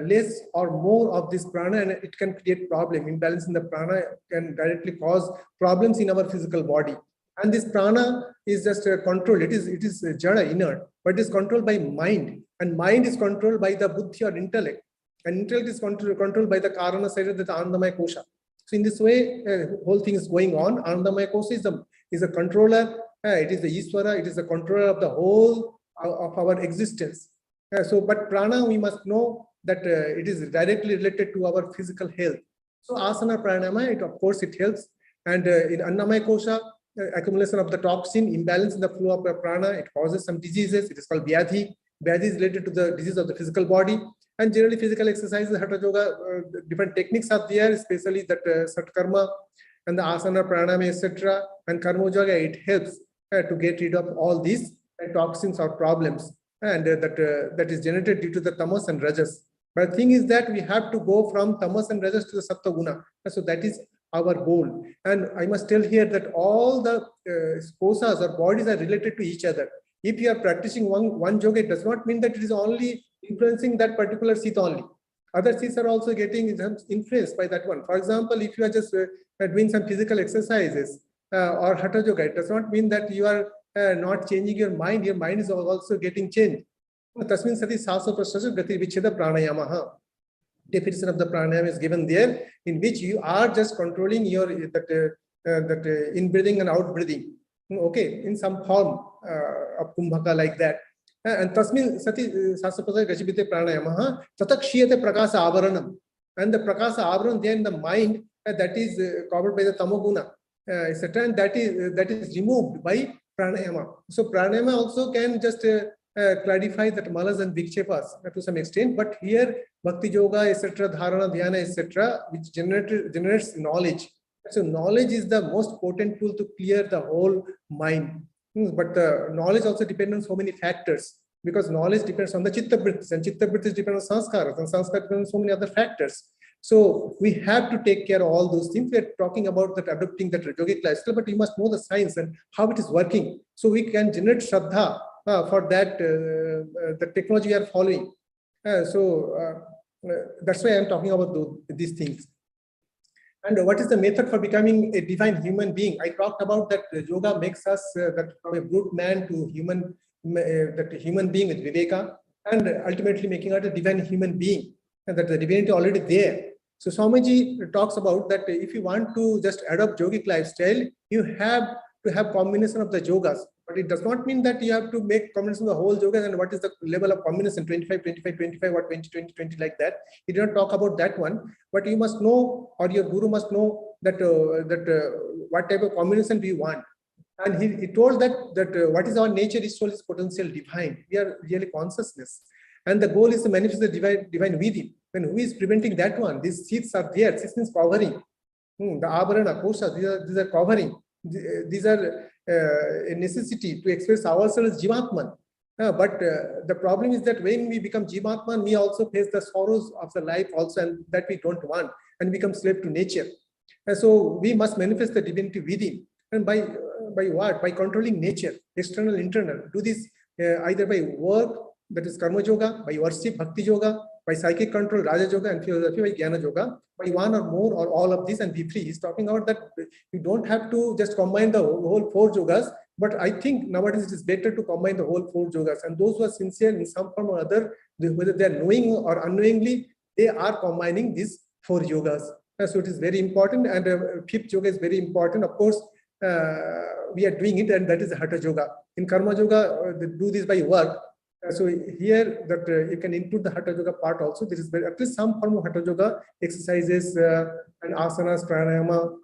less or more of this prana, and it can create problem. Imbalance in the prana can directly cause problems in our physical body. And this prana is just controlled. It is jada, inert, but it is controlled by mind, and mind is controlled by the buddhi or intellect, and intellect is controlled by the karana side of the Anandamaya kosha. So in this way, whole thing is going on. Anandamaya kosha is a controller. It is the Ishvara. It is the controller of the whole of our existence. But prana, we must know that it is directly related to our physical health. So asana, pranayama, of course, it helps. And in Annamaya kosha, accumulation of the toxin, imbalance in the flow of the prana, it causes some diseases. It is called vyadhi. Vyadhi is related to the disease of the physical body. And generally, physical exercises, hatha yoga, different techniques are there, especially that satkarma and the asana, pranayama, etc. And karma yoga, it helps to get rid of all these toxins or problems, and that is generated due to the tamas and rajas. But the thing is that we have to go from tamas and rajas to the sattva guna. So that is our goal. And I must tell here that all the kosas or bodies are related to each other. If you are practicing one yoga, it does not mean that it is only influencing that particular seat only. Other seats are also getting influenced by that one. For example, if you are just doing some physical exercises or hatha yoga, it does not mean that you are not changing your mind is also getting changed. Tasmin sati saso prasthasya gati vicheda pranayama. Definition of the pranayama is given there, in which you are just controlling your that in breathing and out breathing. Okay, in some form of kumbhaka like that. And tasmin sati saso prasthasya gati pranayama tatakshiyate prakasa avaranam. And the prakasa avaran there in the mind that is covered by the tamoguna, etc. And that is removed by pranayama. So pranayama also can just clarify that malas and vikshepas to some extent. But here bhakti yoga, etc., dharana, dhyana, etc., which generates knowledge. So knowledge is the most potent tool to clear the whole mind. But the knowledge also depends on so many factors, because knowledge depends on the chitta vrittis, and chitta vrittis depend on sanskaras, and sanskaras depend on so many other factors. So we have to take care of all those things. We are talking about that adopting that yogic lifestyle, but you must know the science and how it is working. So we can generate shraddha for that, the technology we are following. That's why I'm talking about these things. And what is the method for becoming a divine human being? I talked about that yoga makes us that from a brute man to human, that human being with Viveka, and ultimately making us a divine human being, and that the divinity already there. So Swamiji talks about that if you want to just adopt yogic lifestyle, you have to have combination of the yogas. But it does not mean that you have to make combination of the whole yogas. And what is the level of combination, 25, 25, 25, or 20, 20, 20, like that. He did not talk about that one. But you must know, or your guru must know that what type of combination do you want. And he told that what is our nature is soul is potential divine. We are really consciousness. And the goal is to manifest the divine within. Then who is preventing that one? These sheaths are there. Sheaths means covering. The abarana, kosha, these are covering. These are a necessity to express ourselves as Jivatman. But the problem is that when we become Jivatman, we also face the sorrows of the life also, and that we don't want, and become slave to nature. And so we must manifest the divinity within. And by what? By controlling nature, external, internal. Do this either by work, that is karma yoga, by worship, bhakti yoga, by psychic control, raja yoga, and philosophy, by jnana yoga, by one or more or all of this, and be free. He's talking about that you don't have to just combine the whole 4 yogas, but I think nowadays it is better to combine the whole 4 yogas. And those who are sincere in some form or other, whether they are knowing or unknowingly, they are combining these 4 yogas. So it is very important, and 5th yoga is very important. Of course, we are doing it, and that is Hatha yoga. In karma yoga, they do this by work. So here that you can include the Hatha yoga part also. There is at least some form of Hatha yoga exercises and asanas, pranayama,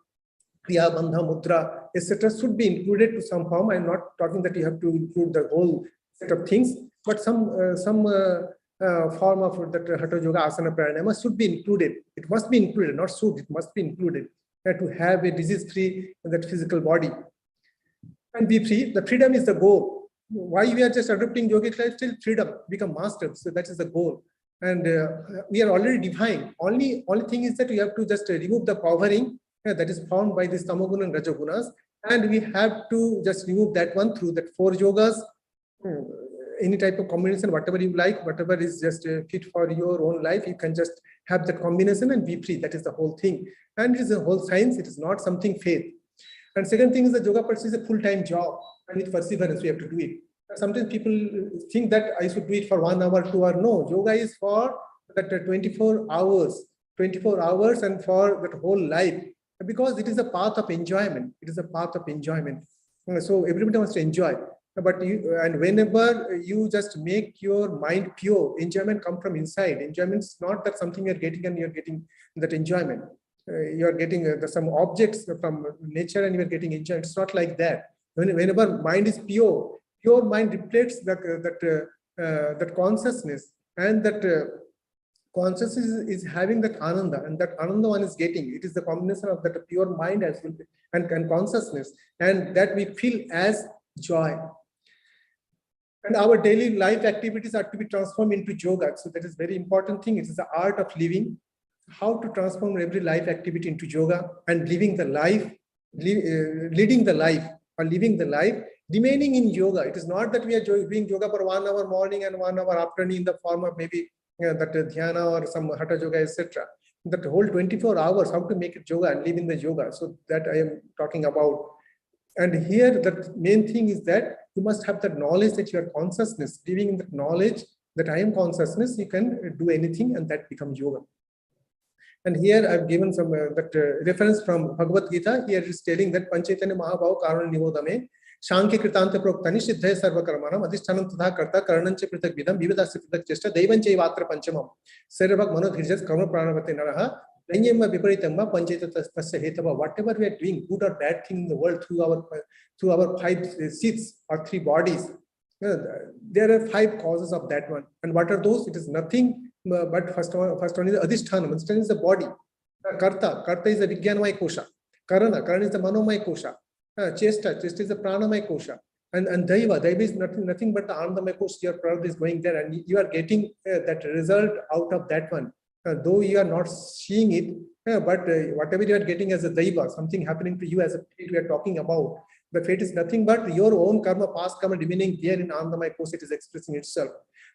kriya, bandha, mudra, etc. should be included to some form. I'm not talking that you have to include the whole set of things, but some form of that Hatha yoga, asana, pranayama should be included. It must be included, not should. It must be included to have a disease-free that physical body and be free. The freedom is the goal. Why we are just adopting yogic lifestyle? Freedom, become masters. So that is the goal. And we are already divine. Only thing is that we have to just remove the covering that is found by this tamoguna and rajagunas, and we have to just remove that one through that 4 yogas, any type of combination, whatever you like, whatever is just fit for your own life, you can just have that combination and be free. That is the whole thing. And it is a whole science. It is not something faith. And second thing is the yoga practice is a full-time job, and with perseverance we have to do it. Sometimes people think that I should do it for 1 hour, 2 hours. No, yoga is for that 24 hours, and for that whole life, because it is a path of enjoyment. It is a path of enjoyment. So everybody wants to enjoy. But and whenever you just make your mind pure, enjoyment comes from inside. Enjoyment is not that something you're getting and you're getting that enjoyment. You're getting some objects from nature and you're getting enjoyment. It's not like that. Whenever mind is pure mind reflects that consciousness, and that consciousness is having that ananda, and that ananda one is getting. It is the combination of that pure mind as well and consciousness, and that we feel as joy. And our daily life activities are to be transformed into yoga. So that is very important thing. It is the art of living. How to transform every life activity into yoga and living the life, leading the life or living the life, remaining in yoga. It is not that we are doing yoga for 1 hour morning and 1 hour afternoon in the form of maybe that dhyana or some hatha yoga, etc. That whole 24 hours, how to make it yoga and live in the yoga. So that I am talking about. And here the main thing is that you must have that knowledge that you are consciousness. Living in that knowledge that I am consciousness, you can do anything, and that becomes yoga. And here I've given some reference from Bhagavad Gita. Here it is telling that Panchetanya Mahabhav Karana Nivodame Shankya Kritanta Proktani Siddhaya Sarva Karmanam Adhishtanam Tadha Karta Karanancha Pritak Vidam Vividasya Pritak Chesta Devanche Vatra Panchamam Sarvak Manodhirjas Karma Pranavate Naraha Danyama Viparitamba Pancheta Tasya Hetava. Whatever we are doing, good or bad thing in the world through our 5 seats or 3 bodies, there are 5 causes of that one. And what are those? It is nothing but first one is Adhisthana. Adhisthana is the body. Karta is the Vijnanamaya Kosha. Karana is the Manomaya Kosha. Chesta is the Pranamaya Kosha. And Daiva is nothing but the Anandamaya Kosha. Your product is going there, and you are getting that result out of that one. Though you are not seeing it, but whatever you are getting as a Daiva, something happening to you as a fate we are talking about. The fate is nothing but your own karma, past karma remaining there in Anandamaya Kosha. It is expressing itself.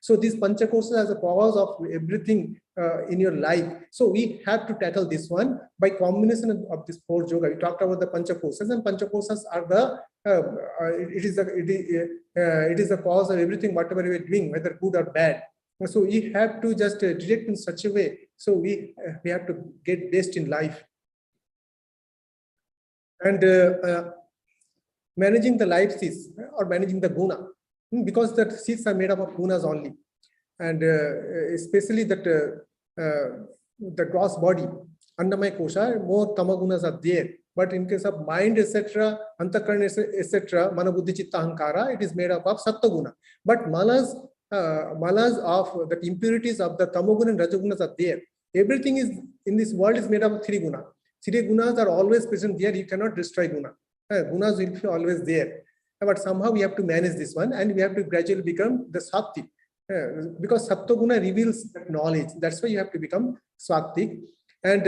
So these panchakosas as a cause of everything in your life. So we have to tackle this one by combination of this 4 yoga. We talked about the panchakosas, and panchakosas are the it is the cause of everything, whatever we are doing, whether good or bad. So we have to just direct in such a way. So we have to get best in life. And managing the life seeds or managing the guna, because the seeds are made up of gunas only, and especially that the gross body, Annamaya kosha, more tamagunas are there. But in case of mind, etc., antakarana, etc., mana buddhi chitta ahankara, it is made up of sattva-guna. But malas of the impurities of the tamoguna and rajagunas are there. Everything is in this world is made up of 3 guna. 3 gunas are always present there. You cannot destroy guna. Gunas will be always there. But somehow we have to manage this one, and we have to gradually become the Sattvic. Because Sattva Guna reveals knowledge. That's why you have to become Sattvic. And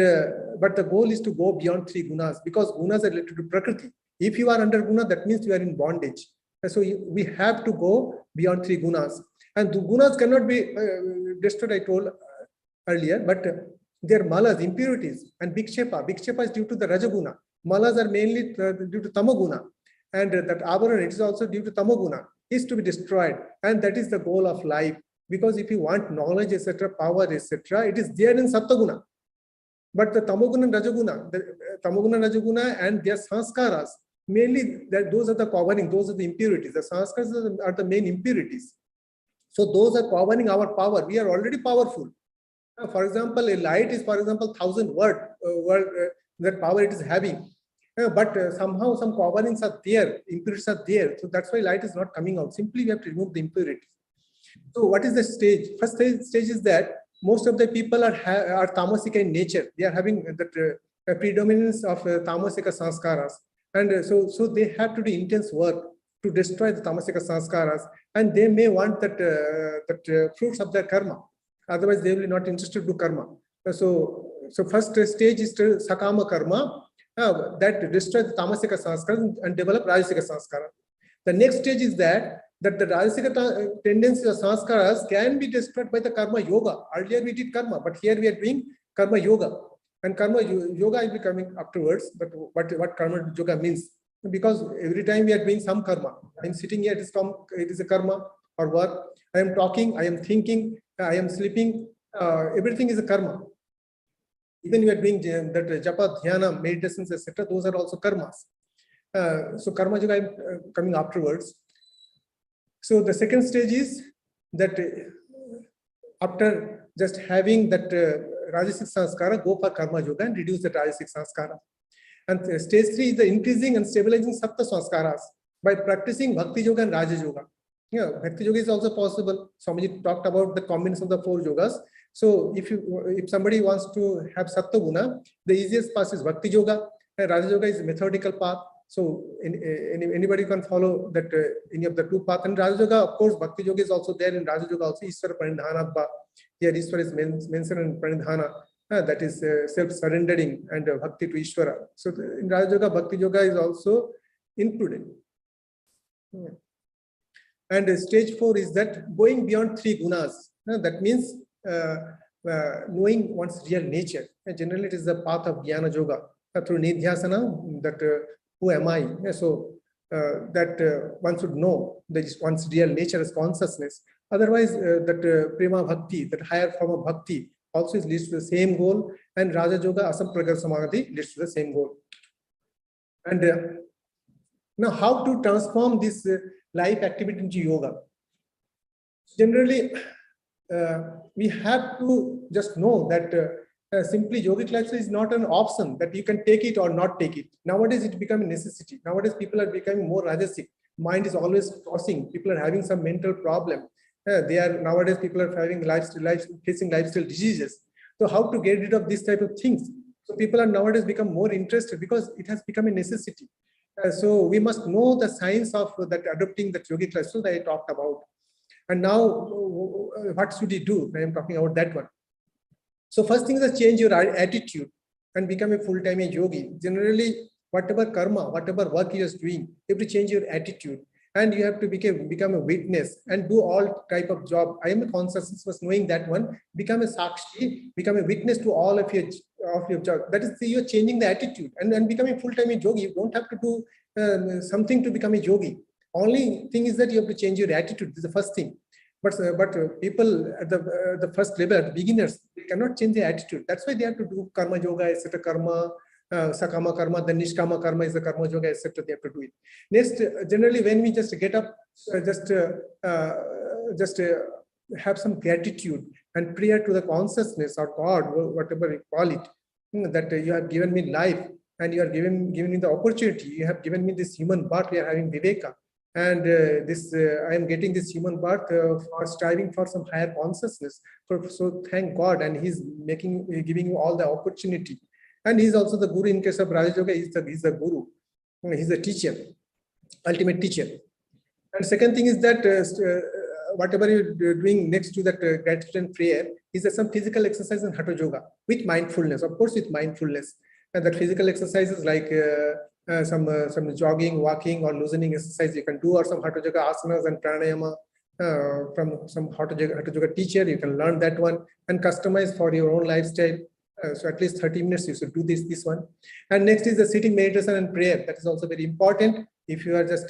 but the goal is to go beyond 3 gunas, because gunas are related to Prakriti. If you are under guna, that means you are in bondage. So we have to go beyond 3 gunas. And the gunas cannot be destroyed, I told earlier, but they are malas, impurities, and vikshepa. Vikshepa is due to the Rajaguna. Malas are mainly due to Tamaguna. And that Avaran, it is also due to Tamaguna, is to be destroyed. And that is the goal of life. Because if you want knowledge, etc., power, etc., it is there in Sattaguna. But the Tamaguna and Rajaguna and their sanskaras, mainly those are the covering, those are the impurities. The sanskaras are the main impurities. So those are covering our power. We are already powerful. For example, a light is, for example, 1,000 watt that power it is having. But somehow some coverings are there, impurities are there. So that's why light is not coming out. Simply we have to remove the impurities. So what is the stage? First stage is that most of the people are tamasika in nature. They are having that predominance of tamasika sanskaras. And so they have to do intense work to destroy the tamasika sanskaras. And they may want that fruits of their karma. Otherwise, they will be not interested to do karma. So first stage is to sakama karma, that destroy the tamasika sanskaras and develop rajasika sanskaras. The next stage is that the rajasika tendencies of sanskaras can be destroyed by the karma yoga. Earlier we did karma, but here we are doing karma yoga. And karma yoga is becoming afterwards, but what karma yoga means. Because every time we are doing some karma. I am sitting here, it is a karma or work. I am talking, I am thinking, I am sleeping, everything is a karma. Even we are doing that japa, dhyana, meditations, etc., those are also karmas. So karma yoga is coming afterwards. So the second stage is that after just having that rajasic sanskara, go for karma yoga and reduce the rajasic sanskara. And stage 3 is the increasing and stabilizing sapta sanskaras by practicing bhakti yoga and raja yoga. Yeah, bhakti yoga is also possible. Swamiji talked about the combination of the 4 yogas. So if somebody wants to have sattva guna, the easiest path is bhakti yoga, and raja yoga is a methodical path. So anybody can follow that any of the 2 paths. And raja yoga, of course, bhakti yoga is also there in raja yoga also. Ishvara pranidhana. Here Ishvara is mentioned in pranidhana. That is self-surrendering and bhakti to Ishvara. So in raja yoga, bhakti yoga is also included. Yeah. And stage 4 is that going beyond 3 gunas. That means knowing one's real nature. And generally, it is the path of jnana yoga through nidhyasana. That who am I? So that one should know that one's real nature as consciousness. Otherwise, that prema bhakti, that higher form of bhakti, also leads to the same goal. And raja yoga, asam pragar samadhi, leads to the same goal. And now, how to transform this life activity into yoga? Generally, we have to just know that simply yogic lifestyle is not an option, that you can take it or not take it. Nowadays, it become a necessity. Nowadays, people are becoming more rajasic. Mind is always crossing. People are having some mental problem. Nowadays, people are having facing lifestyle diseases. So how to get rid of this type of things? So people are nowadays become more interested because it has become a necessity. So we must know the science of that adopting that yogic lifestyle that I talked about. And now, what should you do? I am talking about that one. So first thing is change your attitude and become a full-time yogi. Generally, whatever karma, whatever work you are doing, you have to change your attitude. and you have to become a witness and do all type of job. I am a consciousness was knowing that one, become a sakshi, become a witness to all of your job. That is, you're changing the attitude and becoming full-time a yogi. You don't have to do something to become a yogi. Only thing is that you have to change your attitude. This is the first thing. But people at the first level, the beginners, they cannot change their attitude. That's why they have to do karma yoga, etc. Karma, sakama karma, then nishkama karma is the karma yoga, etc. They have to do it. Next, generally, when we just get up, have some gratitude and prayer to the consciousness or God, whatever you call it, that you have given me life and you are giving me the opportunity. You have given me this human birth. We are having Viveka. And I am getting this human birth for striving for some higher consciousness. So thank God, and He's giving you all the opportunity. And He's also the Guru in case of Raja Yoga. He's the Guru. He's the teacher, ultimate teacher. And second thing is that whatever you're doing next to that gratitude and prayer is some physical exercise and hatha yoga with mindfulness. Of course, with mindfulness. And that physical exercises like some jogging, walking, or loosening exercise you can do, or some hatha yoga asanas and pranayama from some hatha yoga teacher. You can learn that one and customize for your own lifestyle. So at least 30 minutes you should do this one. And next is the sitting meditation and prayer. That is also very important. If you are just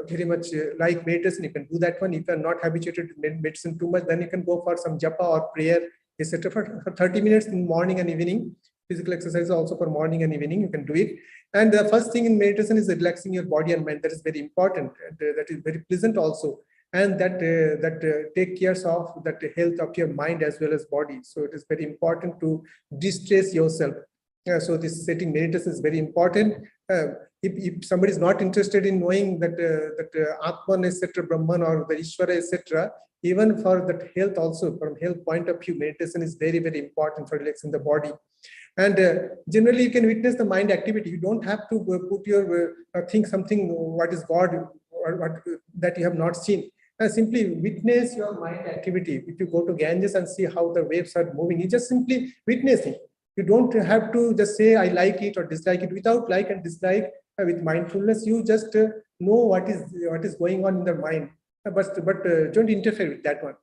very much like meditation, you can do that one. If you are not habituated to meditation too much, then you can go for some japa or prayer, etc. For 30 minutes in morning and evening. Physical exercise also for morning and evening, you can do it. And the first thing in meditation is relaxing your body and mind. That is very important. And, that is very pleasant also. And that take care of that health of your mind as well as body. So it is very important to distress yourself. So this sitting meditation is very important. If somebody is not interested in knowing that Atman, etc., Brahman, or the Ishvara, etc., even for that health also, from health point of view, meditation is very, very important for relaxing the body. And generally, you can witness the mind activity. You don't have to put your think something, what is God, or what that you have not seen. Simply witness your mind activity. If you go to Ganges and see how the waves are moving, you just simply witness it. You don't have to just say, I like it or dislike it. Without like and dislike, with mindfulness, you just know what is going on in the mind. But don't interfere with that one.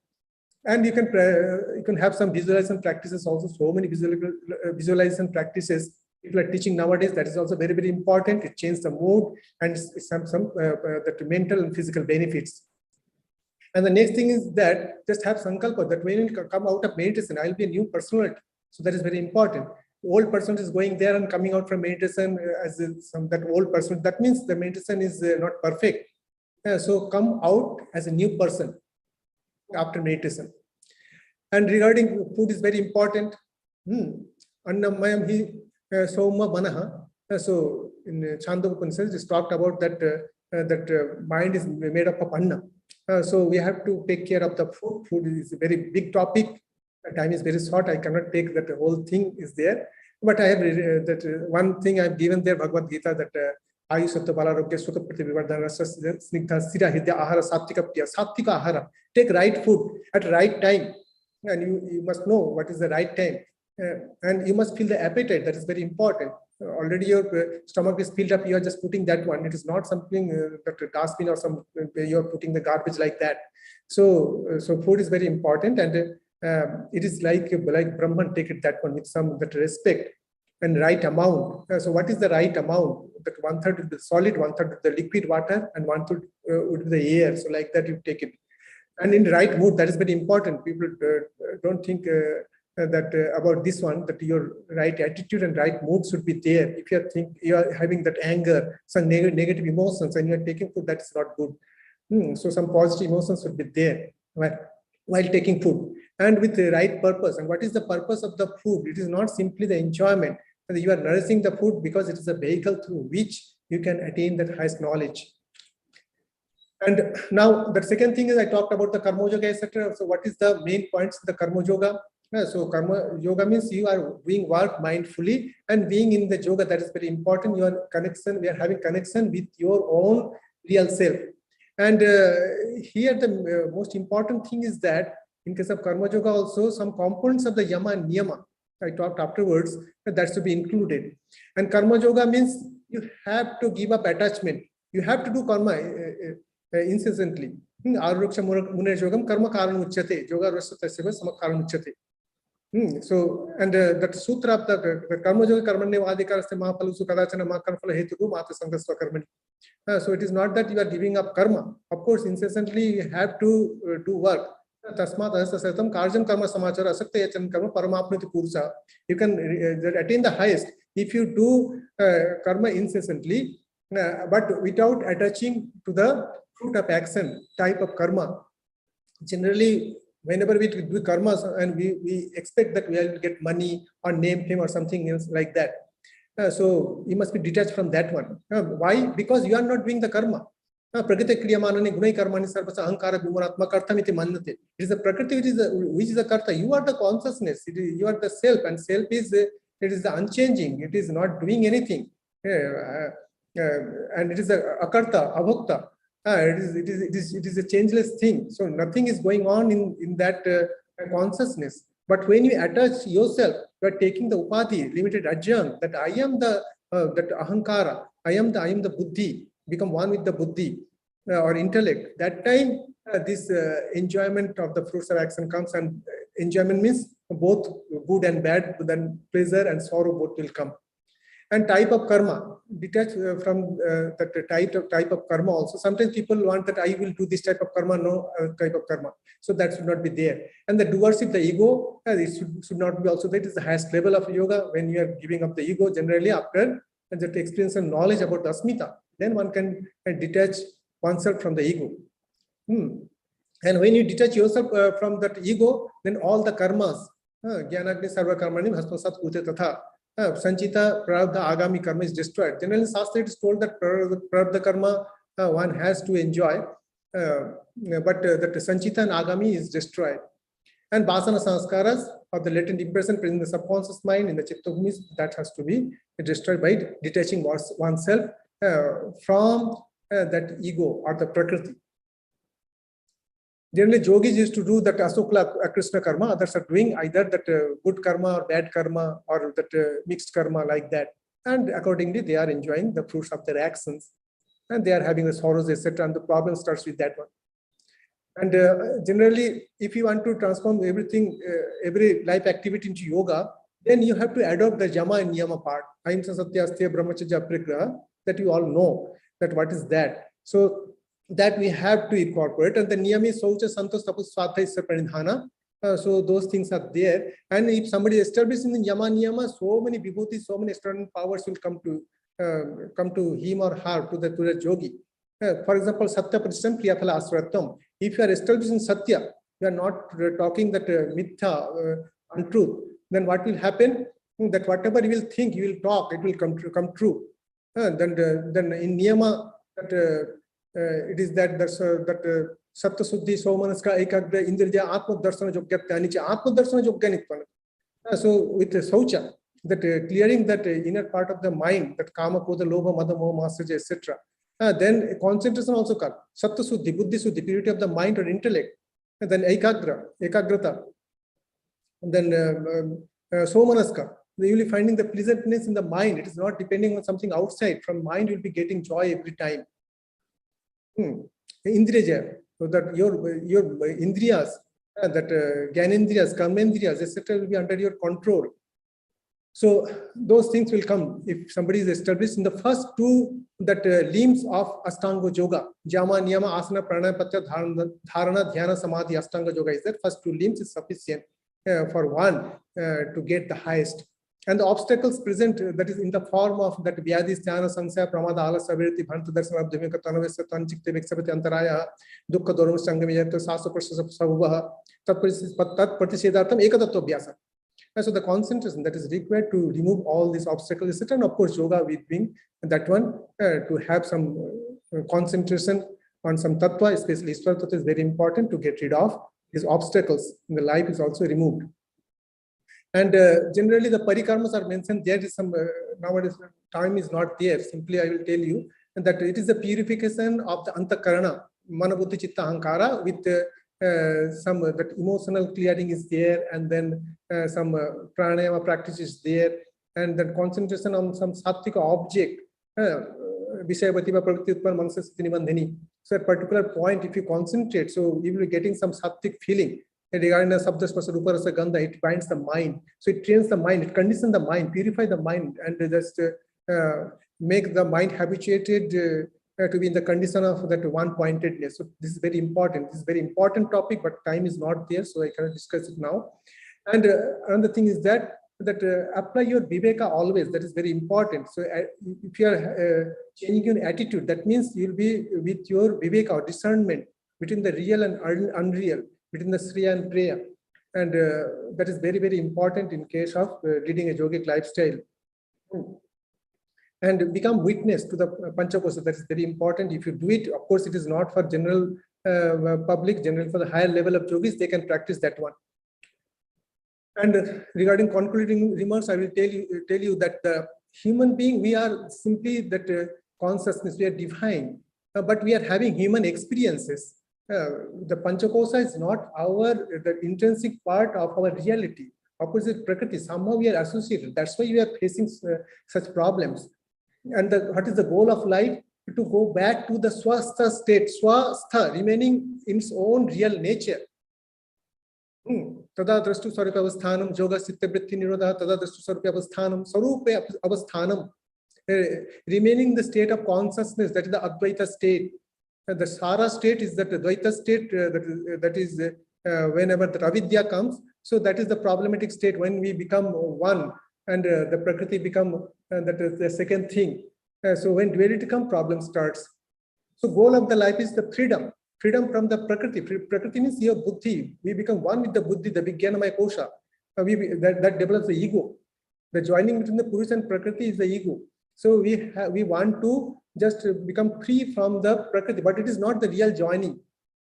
And you can have some visualization practices also. So many visualization practices people are teaching nowadays. That is also very, very important. It changes the mood and some the mental and physical benefits. And the next thing is that just have sankalpa that when you come out of meditation, I'll be a new personality. So that is very important. The old person is going there and coming out from meditation as that old person. That means the meditation is not perfect. So come out as a new person after meditation. And regarding food is very important. Annamayam hi soma manaha. So in Chandogya Upanishad, it's talked about that mind is made up of anna. So we have to take care of the food. Food is a very big topic. Time is very short. I cannot take that whole thing is there. But I have that one thing I've given there, Bhagavad Gita, that Ayush Sattva Balarogya Sukha Prativardhana Snigdha Sthira Hridya Ahara Sattvika Priya. Sattvika Ahara. Take right food at right time. And you must know what is the right time. And you must feel the appetite. That is very important. Already your stomach is filled up. You are just putting that one. It is not something that dustbin or some you are putting the garbage like that. So food is very important, and it is like Brahman, take it that one with some that respect and right amount. So what is the right amount? That 1/3 would be solid, 1/3 would be the liquid water, and 1/3 would be the air. So like that you take it. And in the right mood, that is very important. People don't think about this one, that your right attitude and right mood should be there. If you are having that anger, some negative emotions, and you are taking food, that is not good. So some positive emotions should be there while taking food, and with the right purpose. And what is the purpose of the food? It is not simply the enjoyment. You are nourishing the food because it is a vehicle through which you can attain that highest knowledge. And now the second thing is I talked about the karma yoga, etc. So what is the main points of the karma yoga? So karma yoga means you are doing work mindfully and being in the yoga. That is very important. Your connection, we are having connection with your own real self. And here the most important thing is that in case of karma yoga also, some components of the yama and niyama, I talked afterwards, that should be included. And karma yoga means you have to give up attachment. You have to do karma. incessantly. Aruksha Mune Yogam Karma Karan Uchate, Yoga Rastaseva Samakaran Uchate. So, and that sutra of the Karma Yoga Karmane Vadikaraste Mahapalusu Kadachana Makarfala Hetu Mata Sangasva Karmani. So it is not that you are giving up karma. Of course, incessantly you have to do work. Tasmat Satam Karjam Karma Samachara Asakta Yachan Karma Paramapnati Pursa. You can attain the highest if you do karma incessantly, but without attaching to the fruit of action type of karma. Generally, whenever we do karmas and we expect that we will get money or name, fame or something else like that. So you must be detached from that one. Why? Because you are not doing the karma. Prakriti kriyamanani gunai karmani sarvasa ahankara vimuratma kartamiti mannate. It is the prakriti which is the karta. You are the consciousness. You are the self, and self is it is the unchanging. It is not doing anything, and it is the akarta, avokta. It is a changeless thing. So nothing is going on in that consciousness. But when you attach yourself, you are taking the upadhi, limited adjunct, that I am the that ahankara, I am the buddhi, become one with the buddhi or intellect. That time this enjoyment of the fruits of action comes, and enjoyment means both good and bad, then pleasure and sorrow both will come. And type of karma, detached from that type of karma also. Sometimes people want that I will do this type of karma, no type of karma. So that should not be there. And the doership, the ego, it should not be also. That is the highest level of yoga. When you are giving up the ego, generally after that experience and knowledge about the asmita, then one can detach oneself from the ego. And when you detach yourself from that ego, then all the karmas, Gyanagni Sarva Karmani Bhasmasat Kute Tatha, Sanchita Prarabdha Agami Karma is destroyed. Generally, Shastra is told that Prarabdha Karma one has to enjoy, but that Sanchita and Agami is destroyed. And Vasana Sanskaras, or the latent impression present in the subconscious mind, in the Chitta Bhumis, that has to be destroyed by detaching oneself from that ego or the Prakriti. Generally, yogis used to do that Asokla Krishna karma. Others are doing either that good karma or bad karma, or that mixed karma like that. And accordingly, they are enjoying the fruits of their actions, and they are having the sorrows, etc. And the problem starts with that one. And generally, if you want to transform everything, every life activity into yoga, then you have to adopt the Yama and Niyama part. Ahimsa Satya Asteya Brahmacharya Aparigraha, that you all know that what is that. So that we have to incorporate, and the niyami saucha santos tapus swatha is pranidhana. So those things are there, and if somebody establishes in the yama niyama, so many vibhutis, so many external powers will come to him or her, to the yogi. For example, satya pratistham priyaphala aswarattam. If you are established in satya, you are not talking that mithya, untruth, then what will happen? That whatever you will think, you will talk, it will come true. Then in niyama, that it is that Satya Suddhi Somanaska Ekagra Indriya Atma Darsana Yogyatanicha Atma Darsana Yogyanitpana. So with the Saucha, that clearing that inner part of the mind, that Kama, Koda, Lobha, Mada, Moha, Masaja, etc. Then concentration also comes. Satya Suddhi, Buddhi Suddhi, purity of the mind or intellect. And then Ekagrata. And then Somanaska. You will be finding the pleasantness in the mind. It is not depending on something outside. From mind, you will be getting joy every time. Indriya, so that your indriyas, that gyanendriyas, karmendriyas, etc. will be under your control. So those things will come if somebody is established in the first two limbs of Astanga Yoga. Yama, Niyama, Asana, Pranaya, Patya, Dharana, Dhyana, Samadhi, Astanga Yoga is that first two limbs is sufficient for one to get the highest. And the obstacles present, that is in the form of that Vyadi, Sthana, Sansaya, Pramada, Alasa, Virti, Bhanta, Darsana, Abdhimika, Tanavesa, Tanchikte, Vexapati, Antaraya, Dukkha, Dorum, Sangamiyata, Sasa, Prasasa, Savuha, Tat Pratishedartam, Ekadattva Abhyasa. So the concentration that is required to remove all these obstacles, etc. And of course, yoga with being that one to have some concentration on some tattva, especially Ishvara tattva, is very important to get rid of these obstacles in the life is also removed. And generally, the parikarmas are mentioned. There is some nowadays time is not there. Simply, I will tell you that it is the purification of the antakarana, manabuddhi chitta ahankara, with some that emotional clearing is there, and then some pranayama practice is there, and then concentration on some sattvika object, Vishayavati va Prakriti Utpan Manasasati Nibandhini. So at particular point, if you concentrate, so you will be getting some sattvic feeling regarding the Sabda Spasa Rupa Rasa Gandha. It binds the mind. So it trains the mind, it conditions the mind, purify the mind, and just make the mind habituated to be in the condition of that one-pointedness. So this is very important. This is very important topic, but time is not there, so I cannot discuss it now. And another thing is that apply your viveka always. That is very important. So if you are changing your attitude, that means you will be with your viveka or discernment between the real and unreal, between the Sriya and Preya. And that is very, very important in case of leading a yogic lifestyle. And become witness to the Panchakosha. That is very important. If you do it, of course, it is not for general public, generally for the higher level of yogis, they can practice that one. And regarding concluding remarks, I will tell you that the human being, we are simply that consciousness, we are divine, but we are having human experiences. The Panchakosha is not the intrinsic part of our reality. Opposite Prakriti, somehow we are associated. That's why we are facing such problems. And what is the goal of life? To go back to the swastha state, swastha, remaining in its own real nature. Tada drashtu sarupe avasthanam, yoga sitte vritti nirodha, tada drashtu sarupe avasthanam, sarupe avasthanam. Remaining the state of consciousness, that is the Advaita state. The Sara state is that Advaita state, that is whenever the avidya comes. So that is the problematic state when we become one. And the Prakriti become, that is the second thing. So when duality comes, problem starts. So goal of the life is the freedom. Freedom from the Prakriti. Prakriti means your buddhi. We become one with the buddhi, the Vijnanamaya kosha. That develops the ego. The joining between the Purusha and Prakriti is the ego. So we want to just become free from the Prakriti, but it is not the real joining.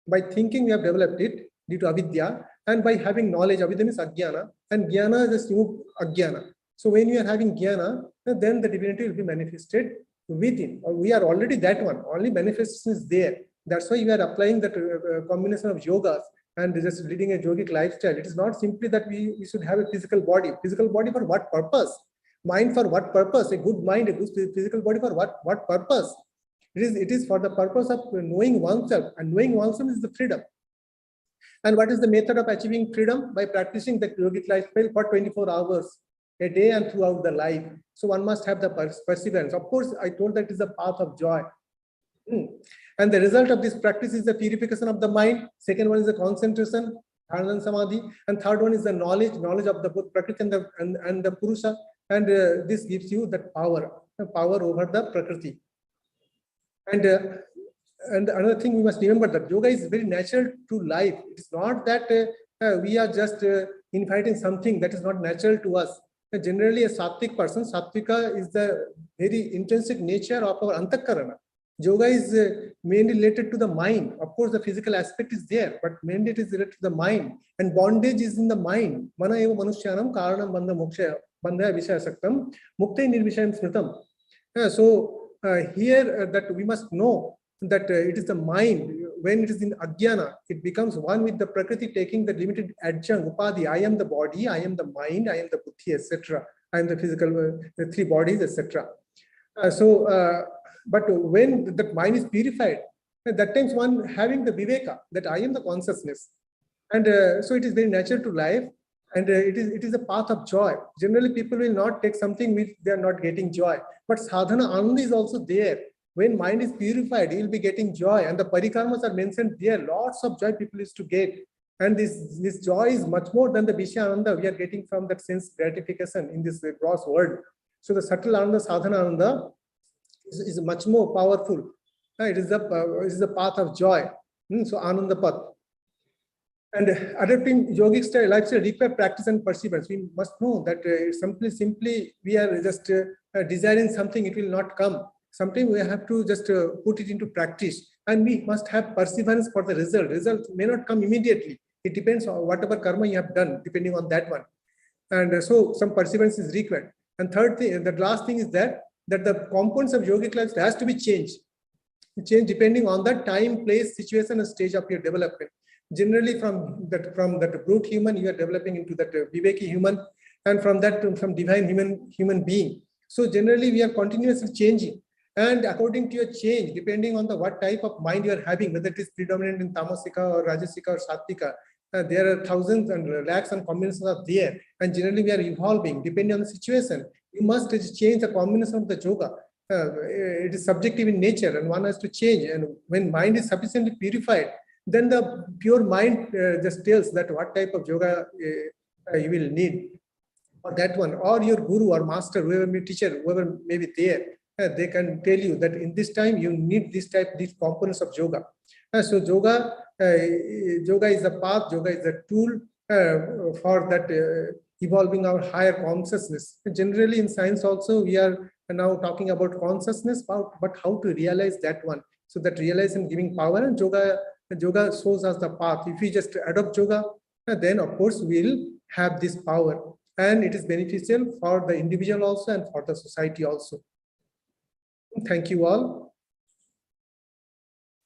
By thinking, we have developed it due to avidya, and by having knowledge, avidya means ajnana, and jnana is just ajnana. So when you are having jnana, then the divinity will be manifested within. We are already that one. Only manifestation is there. That's why we are applying that combination of yogas and just leading a yogic lifestyle. It is not simply that we should have a physical body. Physical body for what purpose? Mind for what purpose? A good mind, a good physical body for what purpose? It is for the purpose of knowing oneself, and knowing oneself is the freedom. And what is the method of achieving freedom? By practicing the yogic lifestyle for 24 hours a day and throughout the life. So one must have the perseverance. Of course, I told that it is a path of joy. And the result of this practice is the purification of the mind. Second one is the concentration, dharana samadhi. And third one is the knowledge of the both Prakriti and the Purusha. And this gives you that power over the Prakriti. And another thing we must remember, that yoga is very natural to life. It is not that we are just inviting something that is not natural to us. Generally, a sattvic person, sattvika is the very intrinsic nature of our antakarana. Yoga is mainly related to the mind. Of course, the physical aspect is there, but mainly it is related to the mind. And bondage is in the mind. Mana eva manushyanam karanam bandha moksha bandha vishaya saktam mukte nirvishayam smritam. So here that we must know that it is the mind. When it is in ajnana, it becomes one with the Prakriti, taking the limited adjunct upadhi. I am the body, I am the mind, I am the buddhi, etc. I am the physical, the three bodies, etc. But when that mind is purified, at that times one having the viveka, that I am the consciousness. And so it is very natural to life, and it is a path of joy. Generally, people will not take something which they are not getting joy. But sadhana ananda is also there. When mind is purified, you will be getting joy. And the parikarmas are mentioned there. Lots of joy people used to get. And this joy is much more than the Vishya Ananda we are getting from that sense gratification in this gross world. So the subtle Ananda, sadhana Ananda, is much more powerful. It is the path of joy. So Ananda Path. And adapting yogic style lifestyle require practice and perseverance. We must know that simply we are just desiring something, it will not come. Sometimes we have to just put it into practice, and we must have perseverance for the result. Results may not come immediately. It depends on whatever karma you have done, depending on that one. And so some perseverance is required. And third thing, the last thing is that the components of yogic lifestyle has to be changed. Change depending on the time, place, situation, and stage of your development. Generally, from that brute human, you are developing into that viveki human, and from that, from divine human being. So generally, we are continuously changing. And according to your change, depending on the what type of mind you are having, whether it is predominant in Tamasika or Rajasika or Sattvika, there are thousands and lakhs and combinations are there. And generally we are evolving depending on the situation. You must change the combination of the yoga. It is subjective in nature and one has to change. And when mind is sufficiently purified, then the pure mind just tells that what type of yoga you will need. Or that one, or your guru or master, whoever may teacher, whoever may be there, they can tell you that in this time you need these components of yoga. So yoga is the path, yoga is the tool for that evolving our higher consciousness. Generally in science also we are now talking about consciousness, but how to realize that one. So that realizing giving power, and yoga shows us the path. If we just adopt yoga, then of course we'll have this power. And it is beneficial for the individual also and for the society also. Thank you all.